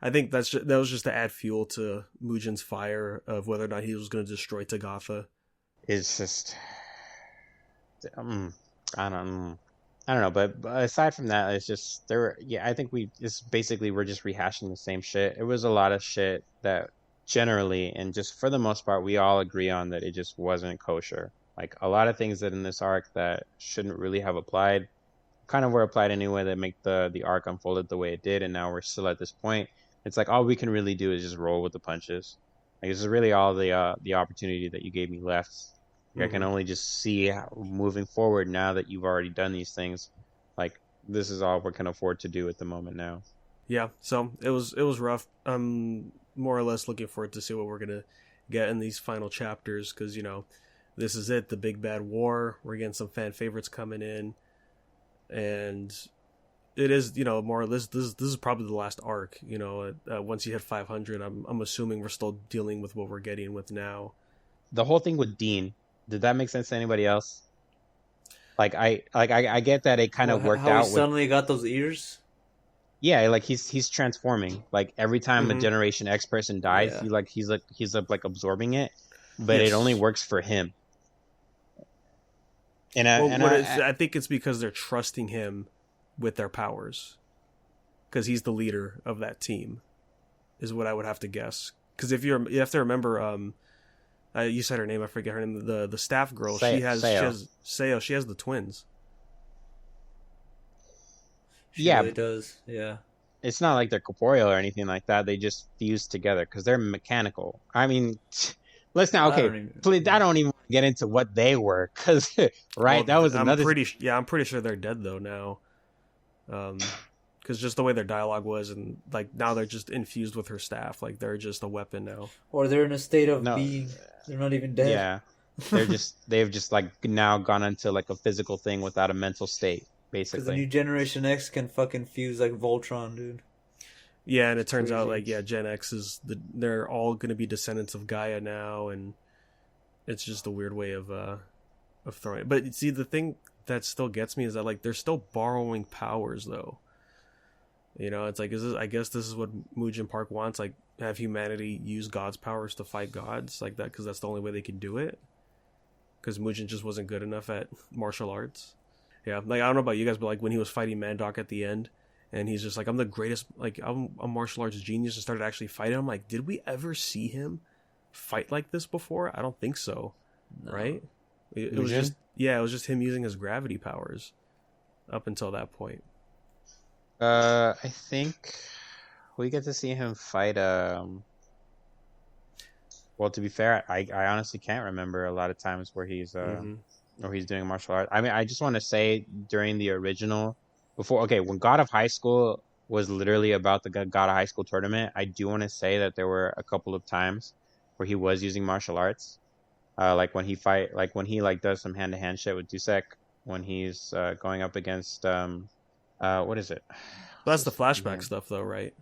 [SPEAKER 4] I think that was just to add fuel to Mugen's fire of whether or not he was going to destroy Tagatha.
[SPEAKER 5] It's just, I don't. I don't know, but aside from that, it's just there. Yeah, I think it's basically we're just rehashing the same shit. It was a lot of shit that generally and just for the most part we all agree on that it just wasn't kosher. Like a lot of things that in this arc that shouldn't really have applied, kind of were applied anyway that make the arc unfolded the way it did, and now we're still at this point. It's like all we can really do is just roll with the punches. Like this is really all the opportunity that you gave me left. I can only just see how, moving forward now that you've already done these things, like this is all we can afford to do at the moment now.
[SPEAKER 4] Yeah, so it was rough. I'm more or less looking forward to see what we're gonna get in these final chapters because this is it, the big bad war. We're getting some fan favorites coming in, and it is more or less this is probably the last arc. Once you hit 500, I'm assuming we're still dealing with what we're getting with now.
[SPEAKER 5] The whole thing with Dean. Did that make sense to anybody else? Like I get that it kind of worked
[SPEAKER 6] how
[SPEAKER 5] out.
[SPEAKER 6] He suddenly got those ears.
[SPEAKER 5] Yeah, like he's transforming. Like every time a Generation X person dies,
[SPEAKER 6] Yeah.
[SPEAKER 5] he's absorbing it, but
[SPEAKER 4] Yes.
[SPEAKER 5] it only works for him. And
[SPEAKER 4] I think it's because they're trusting him with their powers, because he's the leader of that team, is what I would have to guess. Because you have to remember, you said her name. I forget her name. The staff girl. She has Seo. She has the twins.
[SPEAKER 6] She really does. Yeah.
[SPEAKER 5] It's not like they're corporeal or anything like that. They just fuse together because they're mechanical. I mean, let's not. Okay, please. I don't even get into what they were because right. That was another.
[SPEAKER 4] I'm pretty sure they're dead though now. Because just the way their dialogue was, and like now they're just infused with her staff. Like they're just a weapon now.
[SPEAKER 6] Or they're in a state of being. They're not even dead.
[SPEAKER 5] Yeah, they've just like now gone into like a physical thing without a mental state, basically.
[SPEAKER 6] Because the new Generation X can fucking fuse like Voltron, dude.
[SPEAKER 4] Yeah, and it turns out like Gen X they're all going to be descendants of Gaia now, and it's just a weird way of throwing it. But see, the thing that still gets me is that like they're still borrowing powers though. It's like I guess this is what Mugen Park wants, like have humanity use God's powers to fight gods like that, because that's the only way they can do it. Because Mugen just wasn't good enough at martial arts. Yeah, like I don't know about you guys, but like when he was fighting Mandoc at the end, and he's just like, I'm the greatest, like I'm a martial arts genius, and started actually fighting. I'm like, did we ever see him fight like this before? I don't think so. No. Right? It was just him using his gravity powers up until that point.
[SPEAKER 5] I think we get to see him fight. Well, to be fair, I honestly can't remember a lot of times where he's or he's doing martial arts. I mean, I just want to say during the original, when God of High School was literally about the God of High School tournament, I do want to say that there were a couple of times where he was using martial arts, like when he does some hand to hand shit with Dusek, when he's going up against what is it?
[SPEAKER 4] That's the flashback stuff, though, right?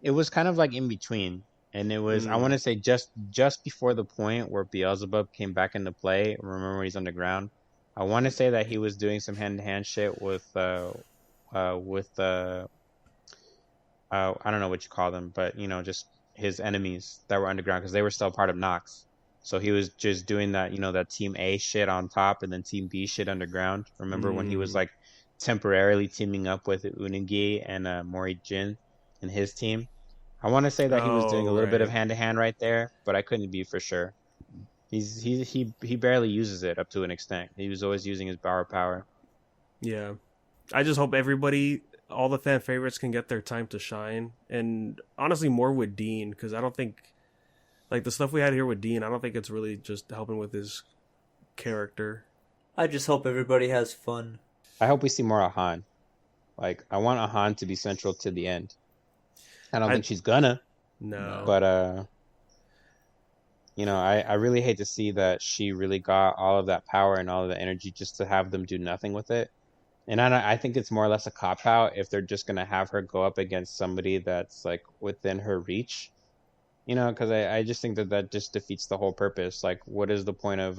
[SPEAKER 5] It was kind of like in between, and it was I want to say just before the point where Beelzebub came back into play. Remember when he's underground? I want to say that he was doing some hand to hand shit with I don't know what you call them, but just his enemies that were underground because they were still part of Nox. So he was just doing that, that Team A shit on top and then Team B shit underground. Remember when he was like temporarily teaming up with Unagi and Mori Jin and his team? I want to say that he was doing a little bit of hand to hand right there, but I couldn't be for sure. He barely uses it up to an extent. He was always using his power. Yeah,
[SPEAKER 4] I just hope all the fan favorites can get their time to shine, and honestly more with Dean, because I don't think like the stuff we had here with Dean, I don't think it's really just helping with his character.
[SPEAKER 6] I just hope everybody has fun.
[SPEAKER 5] I hope we see more Ahan. Like I want Ahan to be central to the end. I don't think she's gonna.
[SPEAKER 4] No.
[SPEAKER 5] But I really hate to see that she really got all of that power and all of the energy just to have them do nothing with it. And I think it's more or less a cop-out if they're just going to have her go up against somebody that's like within her reach. Because I just think that just defeats the whole purpose. Like, what is the point of,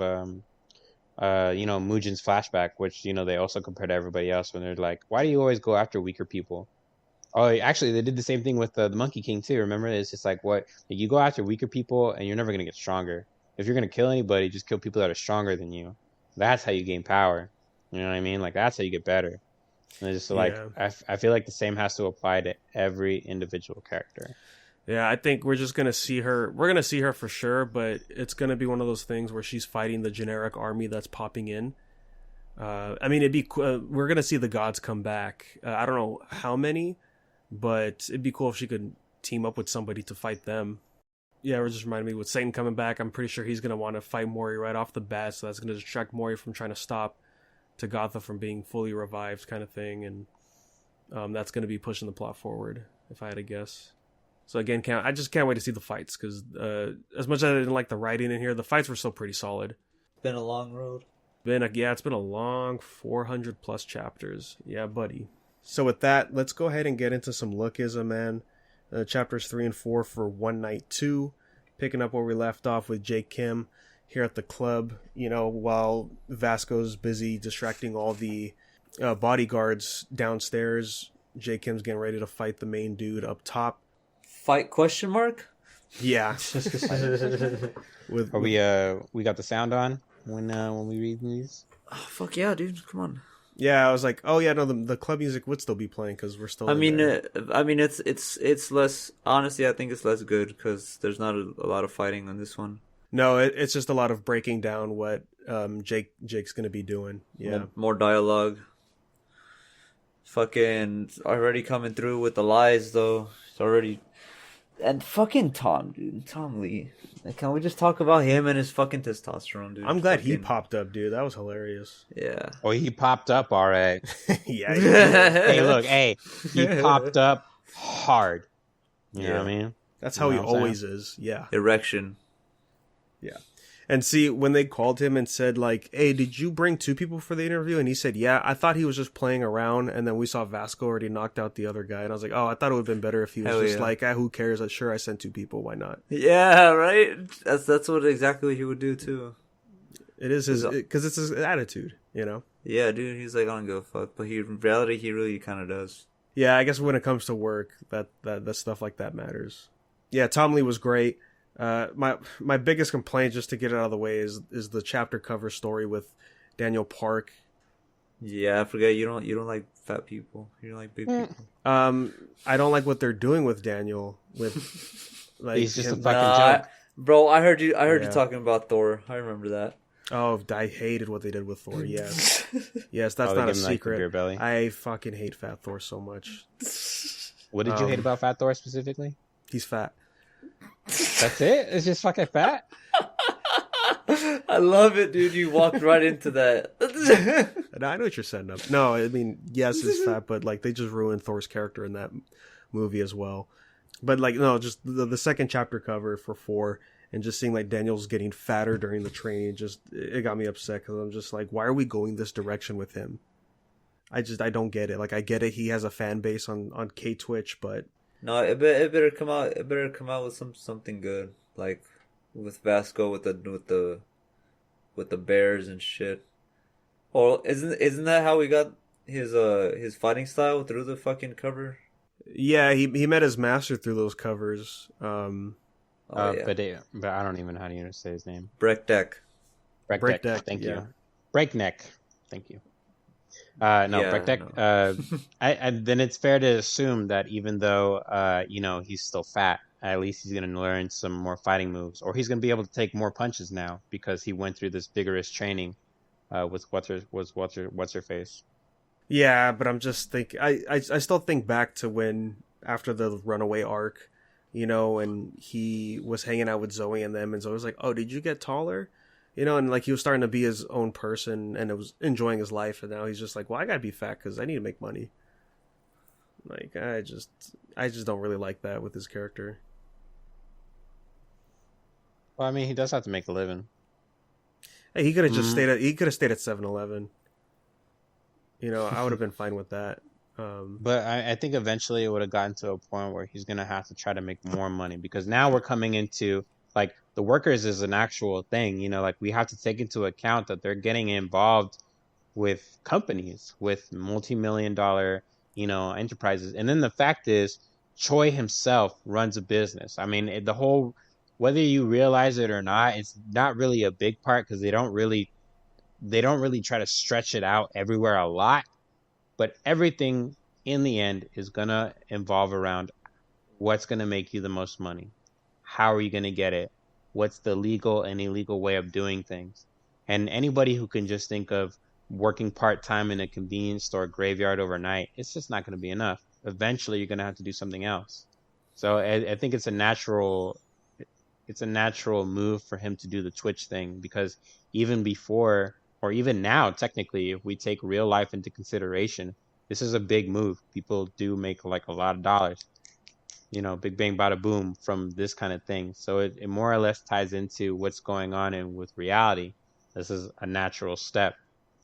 [SPEAKER 5] Mugen's flashback, which, they also compare to everybody else when they're like, why do you always go after weaker people? Oh, actually, they did the same thing with the Monkey King, too. Remember? It's just like, you go after weaker people and you're never going to get stronger. If you're going to kill anybody, just kill people that are stronger than you. That's how you gain power. You know what I mean? Like that's how you get better. And it's just like
[SPEAKER 4] Yeah.
[SPEAKER 5] I feel like the same has to apply to every individual character.
[SPEAKER 4] Yeah, I think we're just gonna see her. We're gonna see her for sure, but it's gonna be one of those things where she's fighting the generic army that's popping in. I mean, we're gonna see the gods come back. I don't know how many, but it'd be cool if she could team up with somebody to fight them. Yeah, it just reminded me with Satan coming back. I'm pretty sure he's gonna want to fight Mori right off the bat, so that's gonna distract Mori from trying to stop Tagatha from being fully revived, kind of thing, and that's gonna be pushing the plot forward, if I had to guess. So again, I just can't wait to see the fights because as much as I didn't like the writing in here, the fights were still pretty solid.
[SPEAKER 6] Been a long road.
[SPEAKER 4] It's been a long 400 plus chapters. Yeah, buddy. So with that, let's go ahead and get into some Lookism, man. Chapters 3 and 4 for One Night 2. Picking up where we left off with Jake Kim here at the club, while Vasco's busy distracting all the bodyguards downstairs. Jake Kim's getting ready to fight the main dude up top.
[SPEAKER 6] Fight question mark?
[SPEAKER 4] Yeah.
[SPEAKER 5] We got the sound on when we read these?
[SPEAKER 6] Oh, fuck yeah, dude. Come on.
[SPEAKER 4] Yeah, I was like, oh yeah, no, the club music would still be playing because we're still.
[SPEAKER 6] It's less. Honestly, I think it's less good because there's not a lot of fighting on this one.
[SPEAKER 4] No, it's just a lot of breaking down what Jake's gonna be doing. Yeah,
[SPEAKER 6] more dialogue. Fucking already coming through with the lies though. It's already. And fucking Tom, dude. Tom Lee. Like, can we just talk about him and his fucking testosterone, dude?
[SPEAKER 4] I'm glad he popped up, dude. That was hilarious.
[SPEAKER 6] Yeah.
[SPEAKER 5] Oh, he popped up, all right.
[SPEAKER 4] Yeah.
[SPEAKER 5] Hey, look, he popped up hard. You know what I mean?
[SPEAKER 4] That's how he always is. Yeah.
[SPEAKER 6] Erection.
[SPEAKER 4] Yeah. And see, when they called him and said, like, hey, did you bring 2 people for the interview? And he said, yeah, I thought he was just playing around. And then we saw Vasco already knocked out the other guy. And I was like, oh, I thought it would have been better if he was like, who cares? Sure, I sent 2 people. Why not?
[SPEAKER 6] Yeah, right? That's what exactly he would do, too.
[SPEAKER 4] It is because it's his attitude,
[SPEAKER 6] Yeah, dude, he's like, I don't give a fuck. But in reality, he really kind of does.
[SPEAKER 4] Yeah, I guess when it comes to work, that stuff like that matters. Yeah, Tom Lee was great. My biggest complaint, just to get it out of the way, is the chapter cover story with Daniel Park.
[SPEAKER 6] Yeah, I forget you don't like fat people. You don't like big people.
[SPEAKER 4] I don't like what they're doing with Daniel. Like
[SPEAKER 5] he's just a fucking joke.
[SPEAKER 6] Bro, I heard you talking about Thor. I remember that.
[SPEAKER 4] Oh, I hated what they did with Thor. Yes, that's not a secret.
[SPEAKER 5] Like
[SPEAKER 4] I fucking hate Fat Thor so much.
[SPEAKER 5] What did you hate about Fat Thor specifically?
[SPEAKER 4] He's fat.
[SPEAKER 5] That's it? It's just fucking fat?
[SPEAKER 6] I love it, dude. You walked right into that.
[SPEAKER 4] I know what you're setting up. No, I mean, yes, it's fat, but like they just ruined Thor's character in that movie as well. But like, no, just the second chapter cover for 4, and just seeing like Daniel's getting fatter during the training, it got me upset because I'm just like, why are we going this direction with him? I don't get it. Like, I get it. He has a fan base on K-Twitch, but
[SPEAKER 6] no, it better come out. It better come out with something good, like with Vasco with the bears and shit. Or isn't that how we got his fighting style through the fucking cover?
[SPEAKER 4] Yeah, he met his master through those covers.
[SPEAKER 5] But I don't even know how to say his name.
[SPEAKER 6] Breakneck.
[SPEAKER 5] Thank you. Breakneck. Thank you. Breakneck.
[SPEAKER 6] No.
[SPEAKER 5] Then it's fair to assume that even though he's still fat, at least he's going to learn some more fighting moves, or he's going to be able to take more punches now because he went through this vigorous training with what's her face.
[SPEAKER 4] Yeah, but I'm just thinking. I still think back to when after the runaway arc, and he was hanging out with Zoe and them, and Zoe was like, "Oh, did you get taller?" And like he was starting to be his own person, and it was enjoying his life, and now he's just like, "Well, I gotta be fat because I need to make money." Like I just don't really like that with his character.
[SPEAKER 5] Well, I mean, he does have to make a living.
[SPEAKER 4] Hey, he could have just stayed at 7-Eleven. I would have been fine with that.
[SPEAKER 5] But I think eventually it would have gotten to a point where he's going to have to try to make more money, because now we're coming into, like, the workers is an actual thing. Like, we have to take into account that they're getting involved with companies, with multi-million-dollar, enterprises. And then the fact is, Choi himself runs a business. I mean, the whole, whether you realize it or not, it's not really a big part because they don't really they don't really try to stretch it out everywhere a lot, but everything in the end is gonna involve around what's gonna make you the most money. How are you gonna get it? What's the legal and illegal way of doing things? And anybody who can just think of working part-time in a convenience store graveyard overnight, it's just not going to be enough. Eventually you're going to have to do something else. So I think it's a natural move for him to do the Twitch thing, because even before, or even now, technically, if we take real life into consideration, this is a big move. People do make like a lot of dollars, big bang bada boom from this kind of thing. So it more or less ties into what's going on and with reality. This is a natural step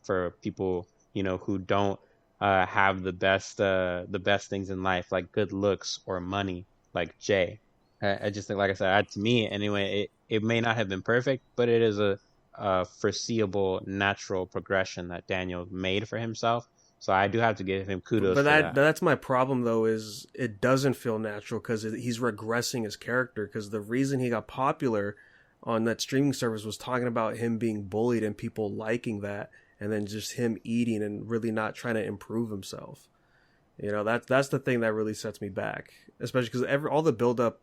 [SPEAKER 5] for people, who don't have the best things in life, like good looks or money, like Jay. I just think, like I said, to me anyway, it may not have been perfect, but it is a foreseeable, natural progression that Daniel made for himself. So I do have to give him kudos for that.
[SPEAKER 4] That's my problem, though, is it doesn't feel natural because he's regressing his character. Because the reason he got popular on that streaming service was talking about him being bullied and people liking that, and then just him eating and really not trying to improve himself. That's the thing that really sets me back, especially because all the buildup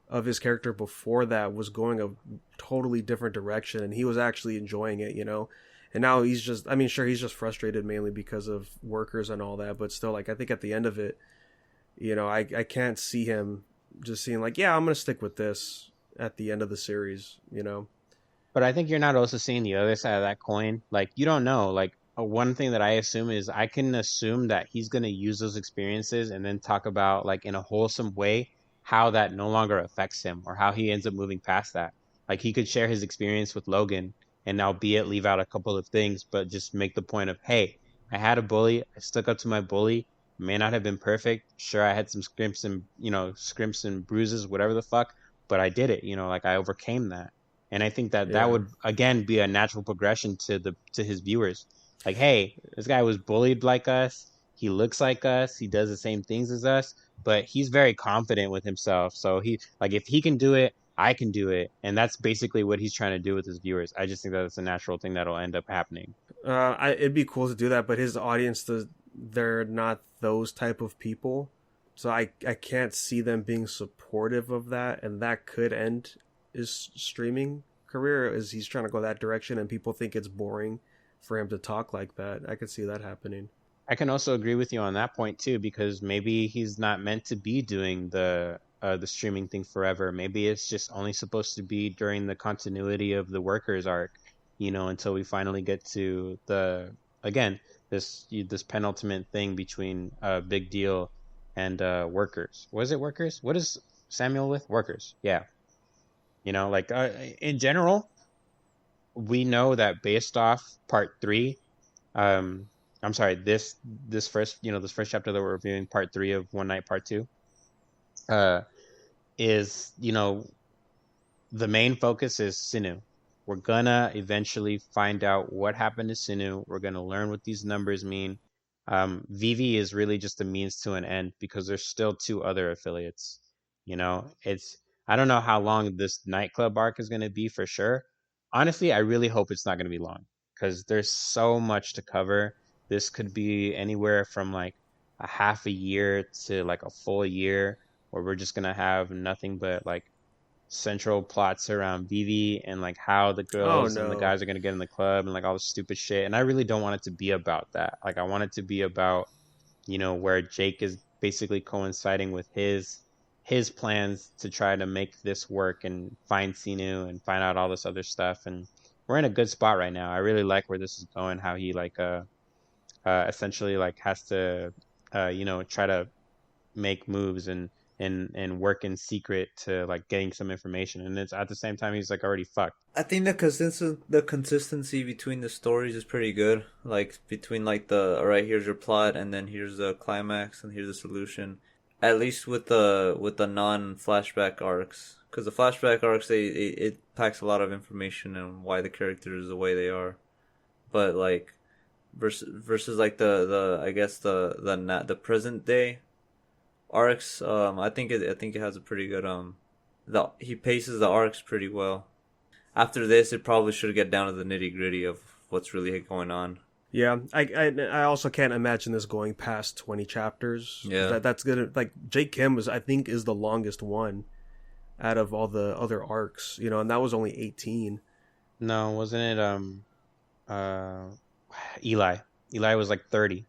[SPEAKER 4] of his character before that was going a totally different direction, and he was actually enjoying it, And now he's just, he's just frustrated mainly because of workers and all that, but still, like, I think at the end of it, I can't see him just seeing like, yeah, I'm going to stick with this at the end of the series,
[SPEAKER 5] But I think you're not also seeing the other side of that coin. Like, you don't know. Like, one thing that I assume is I can assume that he's going to use those experiences and then talk about, like, in a wholesome way, how that no longer affects him or how he ends up moving past that. Like, he could share his experience with Logan and albeit leave out a couple of things, but just make the point of, hey, I had a bully. I stuck up to my bully. May not have been perfect. Sure, I had some scrimps and bruises, whatever the fuck, but I did it. Like, I overcame that. And I think that would, again, be a natural progression to his viewers. Like, hey, this guy was bullied like us. He looks like us. He does the same things as us, but he's very confident with himself. So if he can do it, I can do it. And that's basically what he's trying to do with his viewers. I just think that it's a natural thing that'll end up happening.
[SPEAKER 4] It'd be cool to do that, but his audience, they're not those type of people. So I can't see them being supportive of that, and that could end his streaming career as he's trying to go that direction and people think it's boring for him to talk like that. I could see that happening.
[SPEAKER 5] I can also agree with you on that point too, because maybe he's not meant to be doing the streaming thing forever. Maybe it's just only supposed to be during the continuity of the workers arc, until we finally get to this penultimate thing between Big Deal and workers. Was it workers? What is Samuel with? Workers. Yeah. In general, we know that based off part 3, I'm sorry, this first chapter that we're reviewing, part 3 of One Night Part 2, is, the main focus is Sinu. We're gonna eventually find out what happened to Sinu. We're gonna learn what these numbers mean. Vivi is really just a means to an end because there's still 2 other affiliates. I don't know how long this nightclub arc is going to be for sure. Honestly, I really hope it's not going to be long because there's so much to cover. This could be anywhere from like a half a year to like a full year, where we're just going to have nothing but like central plots around Vivi and like how the girls and the guys are going to get in the club and like all this stupid shit. And I really don't want it to be about that. Like, I want it to be about, where Jake is basically coinciding with his plans to try to make this work and find Sinu and find out all this other stuff. And we're in a good spot right now. I really like where this is going, how he essentially like has to try to make moves and work in secret to like getting some information, and it's at the same time he's like already fucked.
[SPEAKER 6] I think the consistency between the stories is pretty good. Like between like the all right, here's your plot, and then here's the climax, and here's the solution. At least with the non-flashback arcs, because the flashback arcs it packs a lot of information on why the characters are the way they are, but like versus like the I guess the present day arcs, I think it has a pretty good he paces the arcs pretty well. After this, it probably should get down to the nitty gritty of what's really going on.
[SPEAKER 4] Yeah, I also can't imagine this going past 20 chapters.
[SPEAKER 6] Yeah.
[SPEAKER 4] That's gonna, like, Jake Kim I think is the longest one out of all the other arcs, you know, and that was only 18.
[SPEAKER 5] No, wasn't it Eli? Eli was like 30.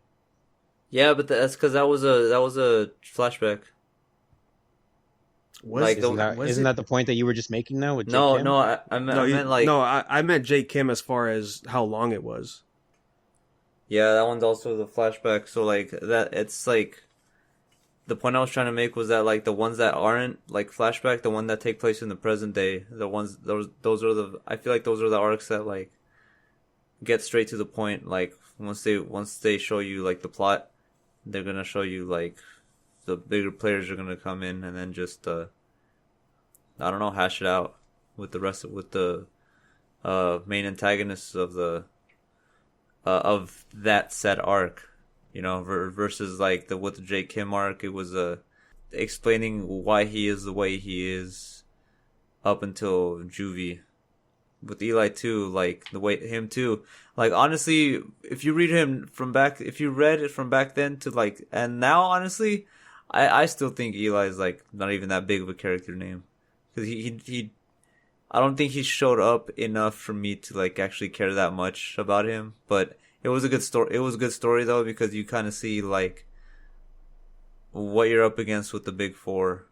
[SPEAKER 6] Yeah, but that's because that was a flashback.
[SPEAKER 4] Was,
[SPEAKER 6] Like,
[SPEAKER 5] Isn't that the point that you were just making now with Jake
[SPEAKER 6] No,
[SPEAKER 5] Kim?
[SPEAKER 6] no, I meant like
[SPEAKER 4] I meant Jake Kim as far as how long it was.
[SPEAKER 6] yeah, that one's also the flashback. So like that, it's like the point I was trying to make was that like the ones that aren't like flashback, the one that take place in the present day, the ones those are the I feel like those are the arcs that like get straight to the point. Like once they show you like the plot, they're gonna show you like the bigger players are gonna come in and then just I don't know, hash it out with the main antagonists of the of that said arc, you know, versus like with the Jake Kim arc, it was explaining why he is the way he is up until Juvie. With Eli too, like the way him too, like honestly, if you read if you read it from back then to like and now, honestly, I still think Eli is like not even that big of a character name, because he I don't think he showed up enough for me to like actually care that much about him. But it was a good story. It was a good story though, because you kind of see like what you're up against with the big four.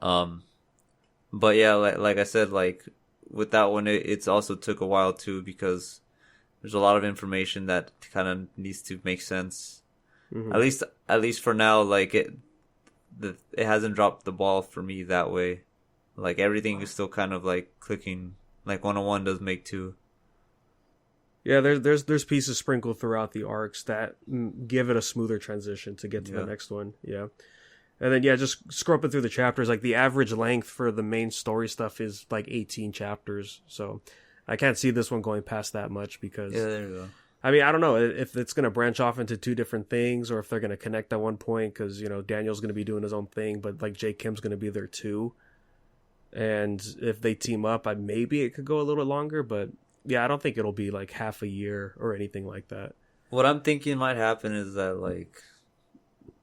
[SPEAKER 6] But yeah, like I said, like with that one, it's also took a while too, because there's a lot of information that kind of needs to make sense.
[SPEAKER 4] Mm-hmm.
[SPEAKER 6] At least for now, like it hasn't dropped the ball for me that way. Like everything is still kind of like clicking. Like 101 does make two.
[SPEAKER 4] Yeah, there's pieces sprinkled throughout the arcs that give it a smoother transition to get to the next one. Yeah. And then, yeah, just scrubbing through the chapters. Like, the average length for the main story stuff is, like, 18 chapters. So, I can't see this one going past that much because...
[SPEAKER 6] Yeah, there you go.
[SPEAKER 4] I mean, I don't know if it's going to branch off into two different things or if they're going to connect at one point because, you know, Daniel's going to be doing his own thing, but, like, Jake Kim's going to be there, too. And if they team up, maybe it could go a little longer, but, yeah, I don't think it'll be, like, half a year or anything like that.
[SPEAKER 6] What I'm thinking might happen is that, like...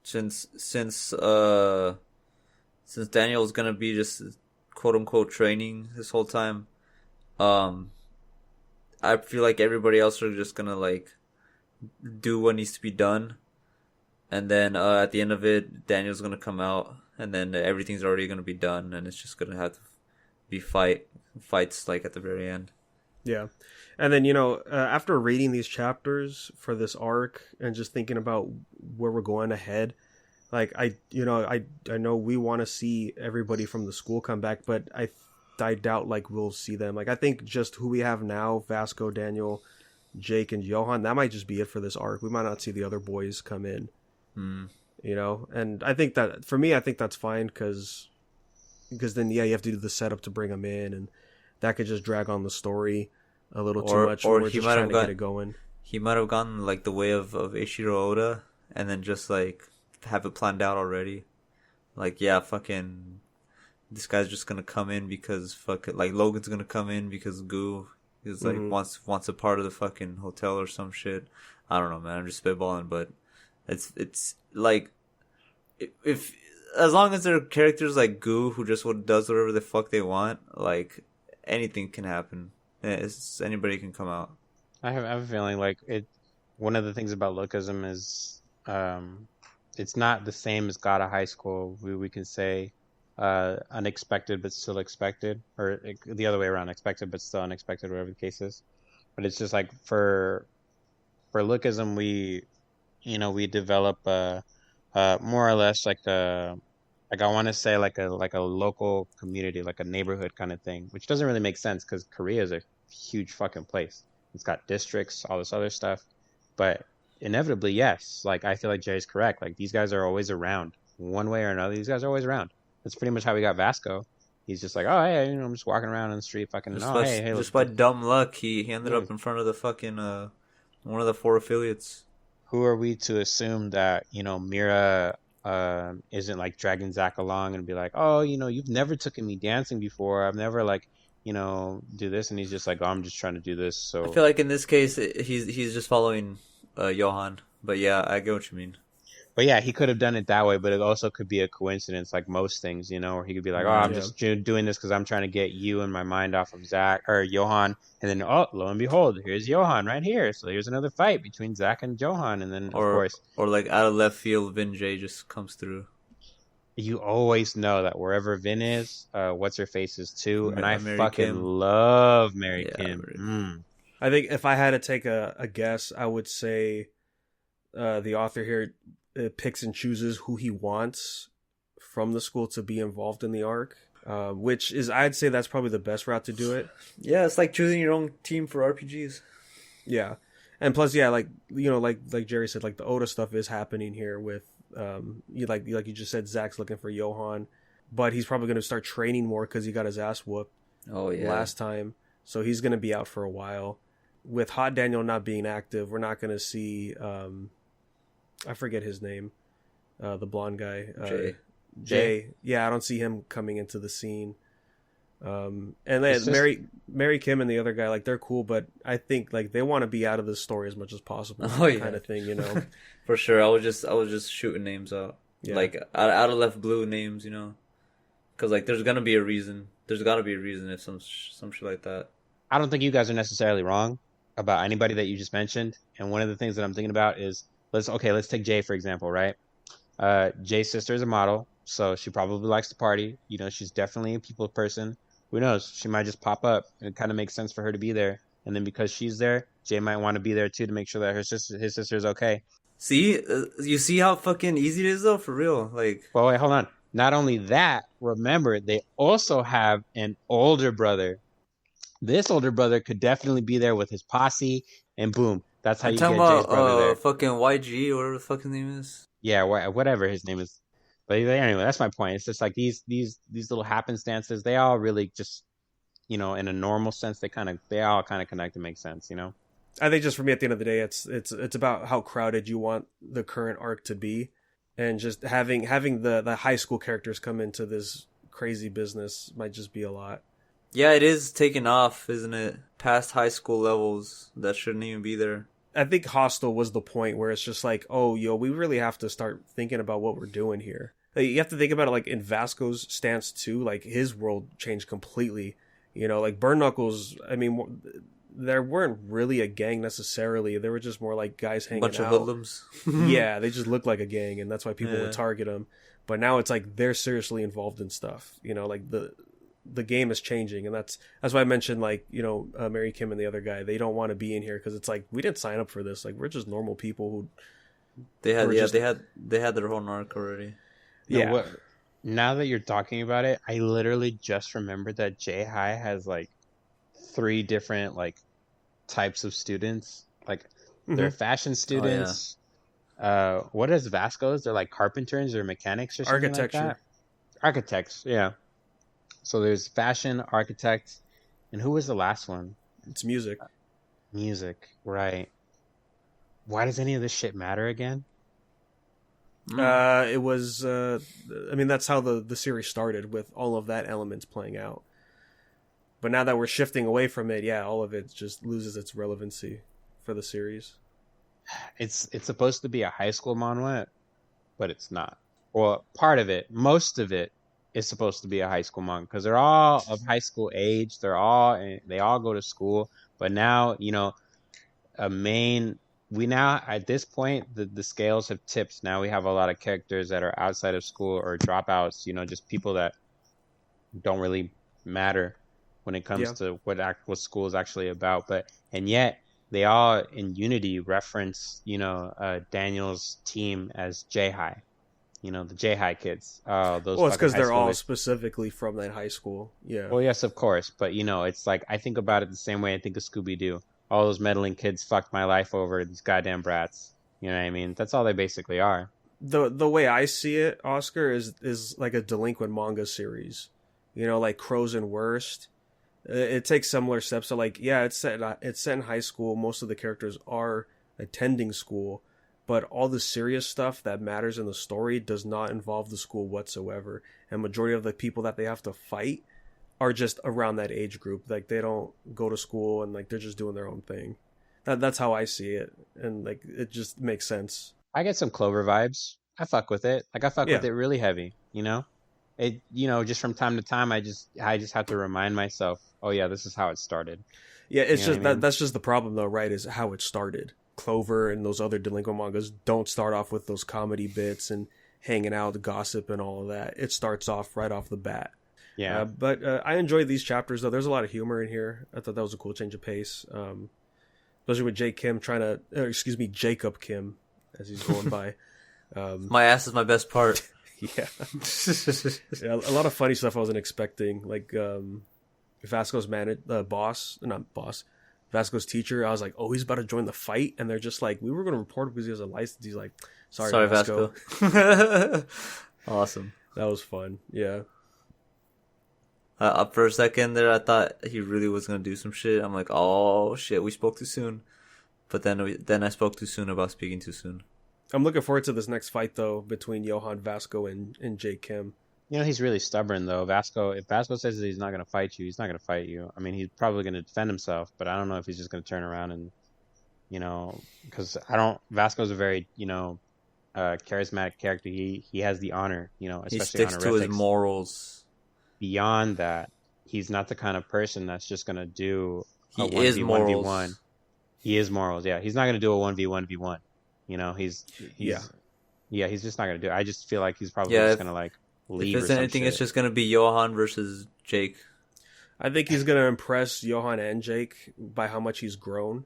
[SPEAKER 6] Since Daniel's gonna be just quote unquote training this whole time, I feel like everybody else are just gonna like do what needs to be done, and then at the end of it, Daniel's gonna come out, and then everything's already gonna be done, and it's just gonna have to be fights like at the very end. Yeah.
[SPEAKER 4] And then, you know, after reading these chapters for this arc and just thinking about where we're going ahead, like, I know we want to see everybody from the school come back, but I doubt, like, we'll see them. Like, I think just who we have now, Vasco, Daniel, Jake, and Johan, that might just be it for this arc. We might not see the other boys come in, you know? And I think that, for me, I think that's fine because then, yeah, you have to do the setup to bring them in, and that could just drag on the story a little too much, or we're just trying to get it going.
[SPEAKER 6] He might have gone like the way of Eiichiro Oda, and then just like have it planned out already. Like, yeah, fucking, this guy's just gonna come in because fucking, like, Logan's gonna come in because Goo is like wants a part of the fucking hotel or some shit. I don't know, man. I'm just spitballing, but it's like if as long as there are characters like Goo who just does whatever the fuck they want, like anything can happen. Anybody can come out.
[SPEAKER 5] I have a feeling like it. One of the things about Lookism is it's not the same as God of High School. We can say unexpected but still expected, or the other way around, expected but still unexpected, whatever the case is. But it's just like for Lookism, we develop more or less like I want to say like a local community, like a neighborhood kind of thing, which doesn't really make sense because Korea is a huge fucking place. It's got districts, all this other stuff, but inevitably, yes, like I feel like Jay's correct. Like these guys are always around, one way or another. These guys are always around. That's pretty much how we got Vasco. He's just like, oh hey, I'm just walking around in the street, fucking.
[SPEAKER 6] Just by dumb luck, he ended up in front of the fucking one of the 4 affiliates.
[SPEAKER 5] Who are we to assume that Mira isn't like dragging Zach along and be like, oh, you've never taken me dancing before. I've never like do this, and he's just like, oh, I'm just trying to do this. So
[SPEAKER 6] I feel like in this case, he's just following Johan. But yeah, I get what you mean.
[SPEAKER 5] But yeah, he could have done it that way, but it also could be a coincidence, like most things, or he could be like, oh, I'm just doing this because I'm trying to get you and my mind off of Zach or Johan. And then, oh, lo and behold, here's Johan right here. So here's another fight between Zach and Johan. And then, of course.
[SPEAKER 6] Or like out of left field, Vin J just comes through.
[SPEAKER 5] You always know that wherever Vin is, what's her face is too. And I
[SPEAKER 6] Mary
[SPEAKER 5] fucking
[SPEAKER 6] Kim.
[SPEAKER 5] love Mary Kim.
[SPEAKER 4] I think if I had to take a guess, I would say the author here picks and chooses who he wants from the school to be involved in the arc, which is, I'd say that's probably the best route to do it.
[SPEAKER 6] Yeah, it's like choosing your own team for RPGs.
[SPEAKER 4] Yeah, and plus, yeah, like like Jerry said, like the Oda stuff is happening here with like you just said, Zach's looking for Johan, but he's probably going to start training more because he got his ass whooped last time, so he's going to be out for a while. With Hot Daniel not being active, we're not going to see I forget his name, the blonde guy, Jay. Yeah, I don't see him coming into the scene. And then Mary Kim and the other guy, like, they're cool, but I think like they want to be out of the story as much as possible, kind of thing,
[SPEAKER 6] For sure, I was just shooting names out, like out of left blue names, because like there's gonna be a reason. There's gotta be a reason if some shit like that.
[SPEAKER 5] I don't think you guys are necessarily wrong about anybody that you just mentioned. And one of the things that I'm thinking about is let's take Jay for example, right? Jay's sister is a model, so she probably likes to party. She's definitely a people person. Who knows? She might just pop up, and it kind of makes sense for her to be there. And then because she's there, Jay might want to be there too to make sure that his sister is okay.
[SPEAKER 6] See, you see how fucking easy it is though, for real. Like,
[SPEAKER 5] well, wait, hold on. Not only that, remember they also have an older brother. This older brother could definitely be there with his posse, and boom, that's how you get Jay's brother there.
[SPEAKER 6] Fucking YG or whatever the fuck his name is.
[SPEAKER 5] Yeah, whatever his name is. But anyway, that's my point. It's just like these little happenstances. They all really just, in a normal sense, they all kind of connect and make sense.
[SPEAKER 4] I think just for me, at the end of the day, it's about how crowded you want the current arc to be, and just having the high school characters come into this crazy business might just be a lot.
[SPEAKER 6] Yeah, it is taking off, isn't it? Past high school levels that shouldn't even be there.
[SPEAKER 4] I think Hostel was the point where it's just like, oh, we really have to start thinking about what we're doing here. Like, you have to think about it like in Vasco's stance too. Like, his world changed completely. Like Burn Knuckles, I mean, there weren't really a gang necessarily. They were just more like guys hanging out.
[SPEAKER 6] Bunch of hoodlums.
[SPEAKER 4] Yeah, they just looked like a gang, and that's why people would target them. But now it's like they're seriously involved in stuff. Like the game is changing, and that's why I mentioned like Mary Kim and the other guy. They don't want to be in here because it's like we didn't sign up for this. Like, we're just normal people who
[SPEAKER 6] they had their own arc already.
[SPEAKER 5] Yeah. Now that you're talking about it, I literally just remembered that J High has like 3 different like types of students. Like they're fashion students. What is Vasco's? They're like carpenters or mechanics or something
[SPEAKER 4] architecture.
[SPEAKER 5] like that. Architects, yeah. So there's fashion, architect, and who was the last one?
[SPEAKER 4] It's music.
[SPEAKER 5] Music, right. Why does any of this shit matter again?
[SPEAKER 4] It was, I mean, that's how the series started, with all of that elements playing out. But now that we're shifting away from it, all of it just loses its relevancy for the series.
[SPEAKER 5] It's supposed to be a high school manhwa, but it's not. Well, part of it, most of it, is supposed to be a high school manga because they're all of high school age. They all go to school. But now, we now at this point the scales have tipped. Now we have a lot of characters that are outside of school or dropouts. Just people that don't really matter when it comes to what school is actually about. And yet they all in unity reference Daniel's team as J High. The J High kids. Those.
[SPEAKER 4] Well, it's because they're all specifically from that high school. Yeah.
[SPEAKER 5] Well, yes, of course, but it's like I think about it the same way I think of Scooby Doo. All those meddling kids fucked my life over, these goddamn brats. You know what I mean? That's all they basically are.
[SPEAKER 4] The way I see it, Oscar, is like a delinquent manga series. Like Crows and Worst. It takes similar steps. So like, it's set in high school. Most of the characters are attending school. But all the serious stuff that matters in the story does not involve the school whatsoever. And majority of the people that they have to fight are just around that age group. Like they don't go to school and like they're just doing their own thing. That's how I see it, and like it just makes sense.
[SPEAKER 5] I get some Clover vibes. I fuck with it. Like I fuck
[SPEAKER 4] Yeah.
[SPEAKER 5] with it really heavy, you know? It just from time to time I just have to remind myself, oh yeah, this is how it started.
[SPEAKER 4] Yeah, it's
[SPEAKER 5] You know
[SPEAKER 4] just
[SPEAKER 5] what I mean?
[SPEAKER 4] that's just the problem though, right? Is how it started. Clover and those other delinquent mangas don't start off with those comedy bits and hanging out, gossip, and all of that. It starts off right off the bat.
[SPEAKER 5] Yeah.
[SPEAKER 4] But I enjoyed these chapters though. There's a lot of humor in here. I thought that was a cool change of pace. Especially with Jacob Kim, as he's going by.
[SPEAKER 6] My ass is my best part.
[SPEAKER 4] Yeah. Yeah, a lot of funny stuff I wasn't expecting. Like Vasco's Vasco's teacher. I was like, oh, he's about to join the fight, and they're just like, we were going to report him because he has a license. He's like, sorry Vasco.
[SPEAKER 6] Awesome.
[SPEAKER 4] That was fun. Yeah.
[SPEAKER 6] Up for a second there, I thought he really was gonna do some shit. I'm like, oh shit, we spoke too soon. But then I spoke too soon about speaking too soon.
[SPEAKER 4] I'm looking forward to this next fight though between Johan Vasco and Jake Kim.
[SPEAKER 5] You know, he's really stubborn though. If Vasco says that he's not going to fight you, he's not going to fight you. I mean, he's probably going to defend himself, but I don't know if he's just going to turn around and, because Vasco's a very, charismatic character. He has the honor, especially
[SPEAKER 6] he sticks to his morals.
[SPEAKER 5] Beyond that, he's not the kind of person that's just going to do a
[SPEAKER 6] He is
[SPEAKER 5] 1v1v1. He is morals, yeah. He's not going to do a 1v1v1. He's just not going to do it. I just feel like he's probably just going to like leave.
[SPEAKER 6] If it's anything, it's just going to be Johan versus Jake.
[SPEAKER 4] I think he's going to impress Johan and Jake by how much he's grown,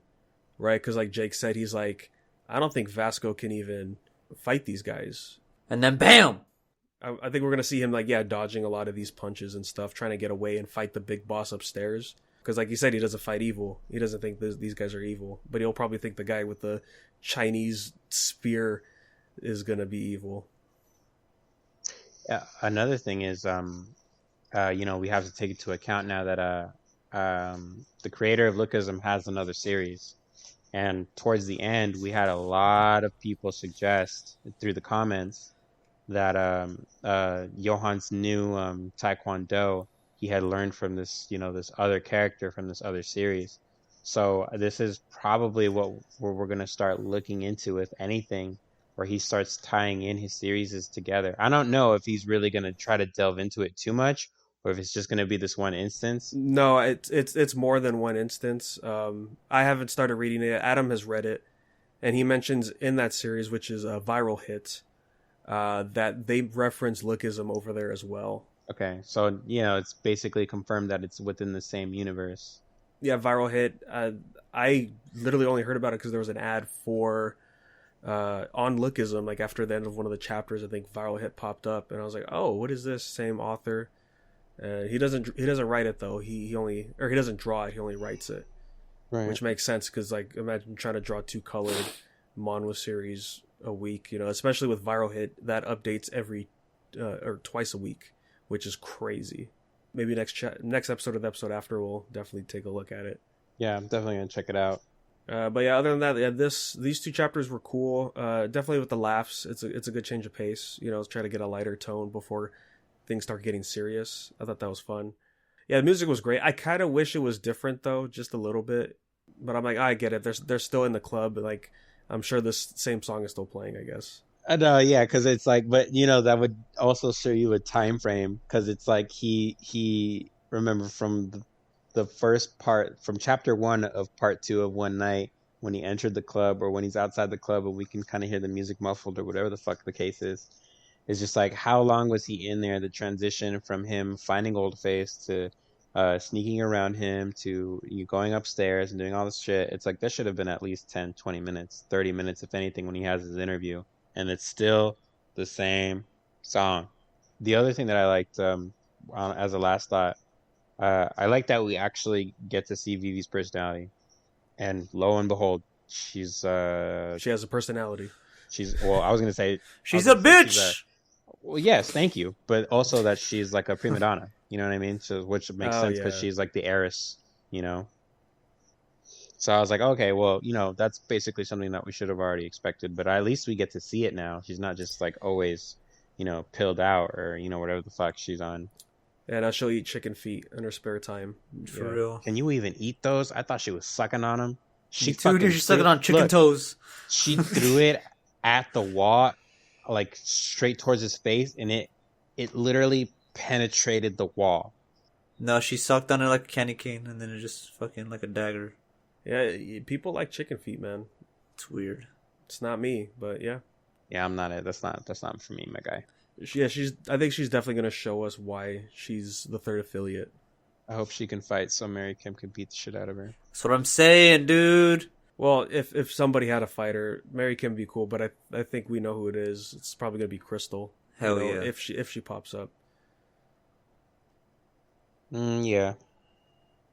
[SPEAKER 4] right? Because like Jake said, he's like, I don't think Vasco can even fight these guys.
[SPEAKER 6] And then bam!
[SPEAKER 4] I think we're going to see him like, dodging a lot of these punches and stuff, trying to get away and fight the big boss upstairs. Because like you said, he doesn't fight evil. He doesn't think these guys are evil. But he'll probably think the guy with the Chinese spear is going to be evil.
[SPEAKER 5] Yeah, another thing is, we have to take into account now that the creator of Lookism has another series. And towards the end, we had a lot of people suggest through the comments that Johan's new Taekwondo he had learned from this, this other character from this other series. So this is probably where we're going to start looking into, if anything, where he starts tying in his series together. I don't know if he's really going to try to delve into it too much, or if it's just going to be this one instance.
[SPEAKER 4] No, it's more than one instance. I haven't started reading it. Adam has read it, and he mentions in that series, which is a Viral Hit, that they reference Lookism over there as well.
[SPEAKER 5] Okay, so it's basically confirmed that it's within the same universe.
[SPEAKER 4] Yeah, Viral Hit. I literally only heard about it because there was an ad for on Lookism, like after the end of one of the chapters. I think Viral Hit popped up, and I was like, "Oh, what is this?" Same author. He doesn't write it though. He doesn't draw it. He only writes it,
[SPEAKER 5] right?
[SPEAKER 4] Which makes sense because like imagine trying to draw 2-colored manhwa series a week. Especially with Viral Hit that updates every or twice a week, which is crazy. Maybe next episode or the episode after, we'll definitely take a look at it.
[SPEAKER 5] Yeah, I'm definitely gonna check it out.
[SPEAKER 4] But yeah, other than that, these 2 chapters were cool. Definitely with the laughs, it's a good change of pace. Try to get a lighter tone before things start getting serious. I thought that was fun. Yeah, the music was great. I kind of wish it was different though, just a little bit. But I'm like, I get it. They're still in the club. Like, I'm sure this same song is still playing, I guess.
[SPEAKER 5] I know, yeah, because it's like, but that would also show you a time frame, because it's like he remember from the first part, from chapter 1 of part 2 of One Night, when he entered the club or when he's outside the club and we can kind of hear the music muffled or whatever the fuck the case is. It's just like, how long was he in there? The transition from him finding Oldface to sneaking around him to you going upstairs and doing all this shit. It's like, that should have been at least 10, 20 minutes, 30 minutes, if anything, when he has his interview. And it's still the same song. The other thing that I liked, as a last thought, I like that we actually get to see Vivi's personality. And lo and behold, she has
[SPEAKER 4] a personality.
[SPEAKER 5] I was going to say...
[SPEAKER 6] She's a bitch!
[SPEAKER 5] Well, yes, thank you. But also that she's like a prima donna. You know what I mean? So, which makes sense because she's like the heiress, So I was like, okay, well, that's basically something that we should have already expected. But at least we get to see it now. She's not just like always, pilled out or, whatever the fuck she's on.
[SPEAKER 4] And she'll eat chicken feet in her spare time.
[SPEAKER 6] For
[SPEAKER 4] Yeah.
[SPEAKER 6] real.
[SPEAKER 5] Can you even eat those? I thought she was sucking on them.
[SPEAKER 2] She dude, she's sucking on chicken
[SPEAKER 5] look,
[SPEAKER 2] toes.
[SPEAKER 5] She threw it at the wall, like straight towards his face, and it literally penetrated the wall.
[SPEAKER 6] No, she sucked on it like a candy cane, and then it just fucking like a dagger.
[SPEAKER 4] Yeah, people like chicken feet, man.
[SPEAKER 6] It's weird.
[SPEAKER 4] It's not me, but yeah.
[SPEAKER 5] Yeah, I'm not it. That's not for me, my guy.
[SPEAKER 4] Yeah, I think she's definitely going to show us why she's the third affiliate.
[SPEAKER 5] I hope she can fight so Mary Kim can beat the shit out of her.
[SPEAKER 6] That's what I'm saying, dude.
[SPEAKER 4] Well, if somebody had a fighter, Mary Kim would be cool, but I think we know who it is. It's probably going to be Crystal.
[SPEAKER 6] Hell yeah.
[SPEAKER 4] If she pops up.
[SPEAKER 5] Yeah.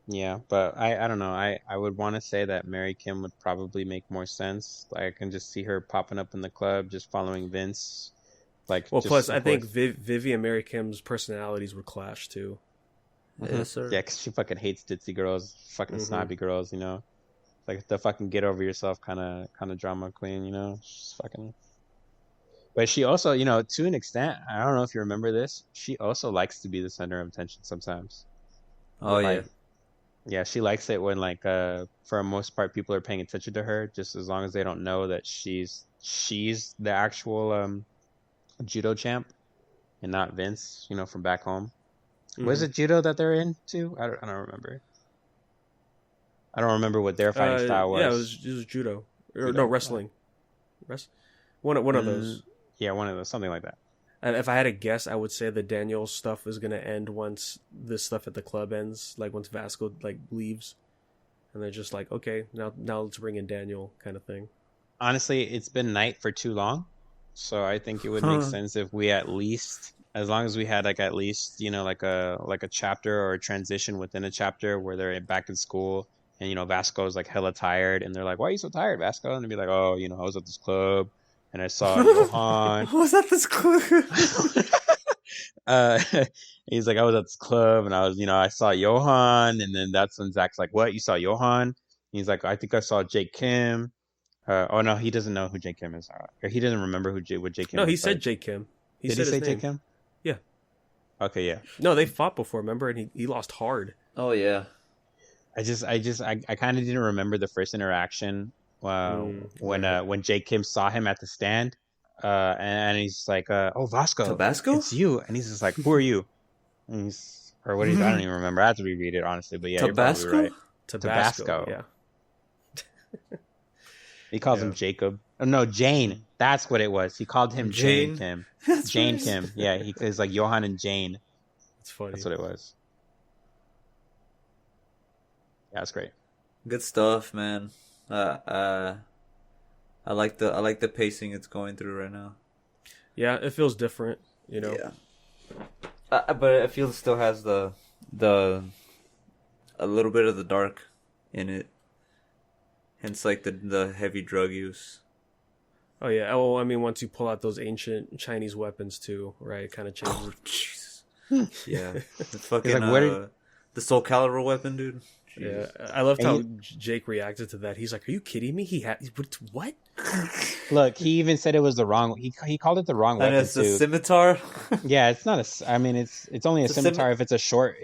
[SPEAKER 5] Yeah, but I don't know. I would want to say that Mary Kim would probably make more sense. Like, I can just see her popping up in the club, just following Vince. Like,
[SPEAKER 4] Well,
[SPEAKER 5] just
[SPEAKER 4] plus, I think Vivi and Mary Kim's personalities would clash, too.
[SPEAKER 6] Yes, sir.
[SPEAKER 5] Yeah, because she fucking hates ditzy girls, fucking snobby girls, you know? Like, the fucking get over yourself kind of drama queen, you know? She's fucking... But she also, you know, to an extent, I don't know if you remember this, she also likes to be the center of attention sometimes.
[SPEAKER 6] Oh, yeah.
[SPEAKER 5] Like, yeah, she likes it when, like, for the most part, people are paying attention to her, just as long as they don't know that she's the actual judo champ and not Vince, you know, from back home. Was it judo that they're into? I don't remember. I don't remember what their fighting style was.
[SPEAKER 4] Yeah, it was judo. Or, no, wrestling. One of those.
[SPEAKER 5] Yeah, one of those, something like that.
[SPEAKER 4] And if I had to guess, I would say the Daniel stuff is going to end once this stuff at the club ends, like once Vasco like leaves, and they're just like, okay, now let's bring in Daniel, kind of thing.
[SPEAKER 5] Honestly, it's been night for too long, so I think it would make sense if we at least, as long as we had like at least, you know, like a chapter or a transition within a chapter where they're back in school, and you know Vasco's like hella tired, and they're like, "Why are you so tired, Vasco?" And they'd be like, "Oh, you know, I was at this club." And I saw Johan.
[SPEAKER 2] Was that this club?
[SPEAKER 5] He's like, I was at this club and I saw Johan. And then that's when Zach's like, what? You saw Johan? And he's like, I think I saw Jake Kim. Oh, no, he doesn't know who Jake Kim is. Or he doesn't remember what Jake Kim is.
[SPEAKER 4] No, he said Jake Kim.
[SPEAKER 5] Did he say Jake Kim?
[SPEAKER 4] Yeah.
[SPEAKER 5] Okay, yeah.
[SPEAKER 4] No, they fought before, remember? And he lost hard.
[SPEAKER 6] Oh, yeah.
[SPEAKER 5] I kind of didn't remember the first interaction. When Jake Kim saw him at the stand, and he's like, "Oh, Vasco,
[SPEAKER 6] Tabasco,
[SPEAKER 5] it's you," and he's just like, "Who are you?" And I don't even remember. I have to reread it honestly, but yeah,
[SPEAKER 6] Tabasco,
[SPEAKER 5] you're probably right.
[SPEAKER 4] Tabasco.
[SPEAKER 5] Yeah. He calls him Jacob. Oh, no, Jane. That's what it was. He called him Jane Kim. Jane Kim. Yeah, he's like Johan and Jane.
[SPEAKER 4] It's funny.
[SPEAKER 5] That's what it was. Yeah, it's great.
[SPEAKER 6] Good stuff, man. I like the pacing it's going through right now.
[SPEAKER 4] Yeah, it feels different, you know.
[SPEAKER 6] Yeah. But I feel it still has the a little bit of the dark in it. Hence, like the heavy drug use.
[SPEAKER 4] Oh yeah. Oh, I mean, once you pull out those ancient Chinese weapons too, right? It kind of changes.
[SPEAKER 6] Oh, Jesus. Yeah. The fucking
[SPEAKER 5] like,
[SPEAKER 6] the Soul Calibur weapon, dude.
[SPEAKER 4] Yeah, I loved how Jake reacted to that. He's like, "Are you kidding me? He had what?"
[SPEAKER 5] Look, he even said it was the wrong. He called it the wrong weapon.
[SPEAKER 6] And it's
[SPEAKER 5] too.
[SPEAKER 6] a scimitar.
[SPEAKER 5] Yeah, it's not a. I mean, it's only a scimitar if it's a short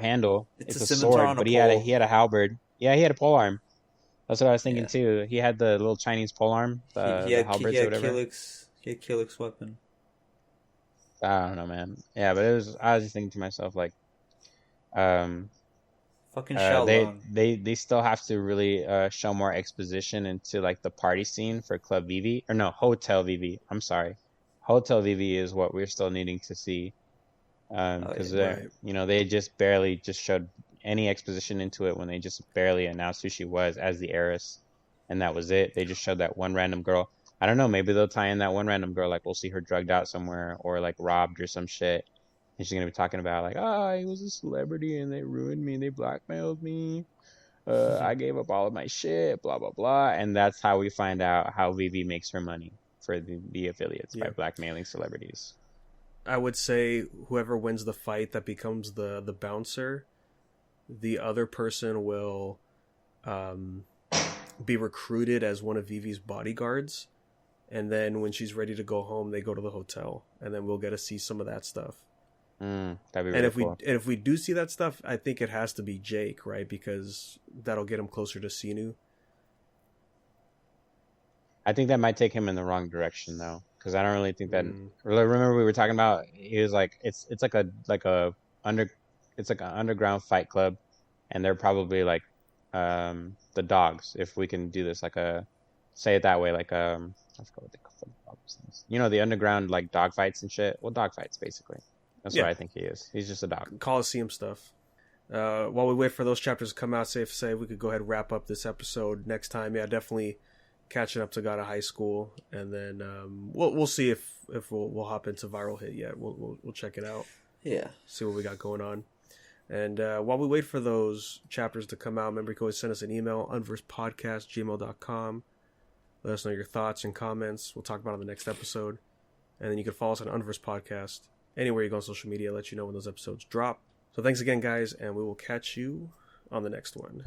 [SPEAKER 5] handle. It's a sword, but he had a halberd. Yeah, he had a polearm. That's what I was thinking too. He had the little Chinese polearm, the halberds or whatever. He had
[SPEAKER 6] Killick's weapon.
[SPEAKER 5] I don't know, man. Yeah, but I was just thinking to myself, like,
[SPEAKER 6] fucking Xiaolong.
[SPEAKER 5] They still have to really show more exposition into like the party scene for Club Vivi, or no, Hotel Vivi. I'm sorry, Hotel Vivi is what we're still needing to see, because you know, they just barely just showed any exposition into it when they just barely announced who she was as the heiress, and that was it. They just showed that one random girl. I don't know, maybe they'll tie in that one random girl, like we'll see her drugged out somewhere or like robbed or some shit. And she's going to be talking about like, I was a celebrity and they ruined me. They blackmailed me. I gave up all of my shit, blah, blah, blah. And that's how we find out how Vivi makes her money for the affiliates, by blackmailing celebrities.
[SPEAKER 4] I would say whoever wins the fight that becomes the bouncer, the other person will be recruited as one of Vivi's bodyguards. And then when she's ready to go home, they go to the hotel. And then we'll get to see some of that stuff.
[SPEAKER 5] That'd be
[SPEAKER 4] And
[SPEAKER 5] really
[SPEAKER 4] if
[SPEAKER 5] cool.
[SPEAKER 4] if we do see that stuff, I think it has to be Jake, right? Because that'll get him closer to Sinu.
[SPEAKER 5] I think that might take him in the wrong direction though, because I don't really think that. Remember we were talking about? He was like, it's like an underground fight club, and they're probably like the dogs. If we can do this, like say it that way, like I forgot what they call them. You know, the underground like dog fights and shit. Well, dog fights basically. That's what I think he is. He's just a dog.
[SPEAKER 4] Coliseum stuff. While we wait for those chapters to come out, safe to say we could go ahead and wrap up this episode next time. Yeah, definitely catching up to God of High School, and then we'll see if we'll hop into Viral Hit yet. We'll check it out.
[SPEAKER 6] Yeah.
[SPEAKER 4] See what we got going on. And while we wait for those chapters to come out, remember you can always send us an email, unversepodcast@gmail.com. Let us know your thoughts and comments. We'll talk about it on the next episode. And then you can follow us on Unverse Podcast. Anywhere you go on social media, let you know when those episodes drop. So thanks again, guys, and we will catch you on the next one.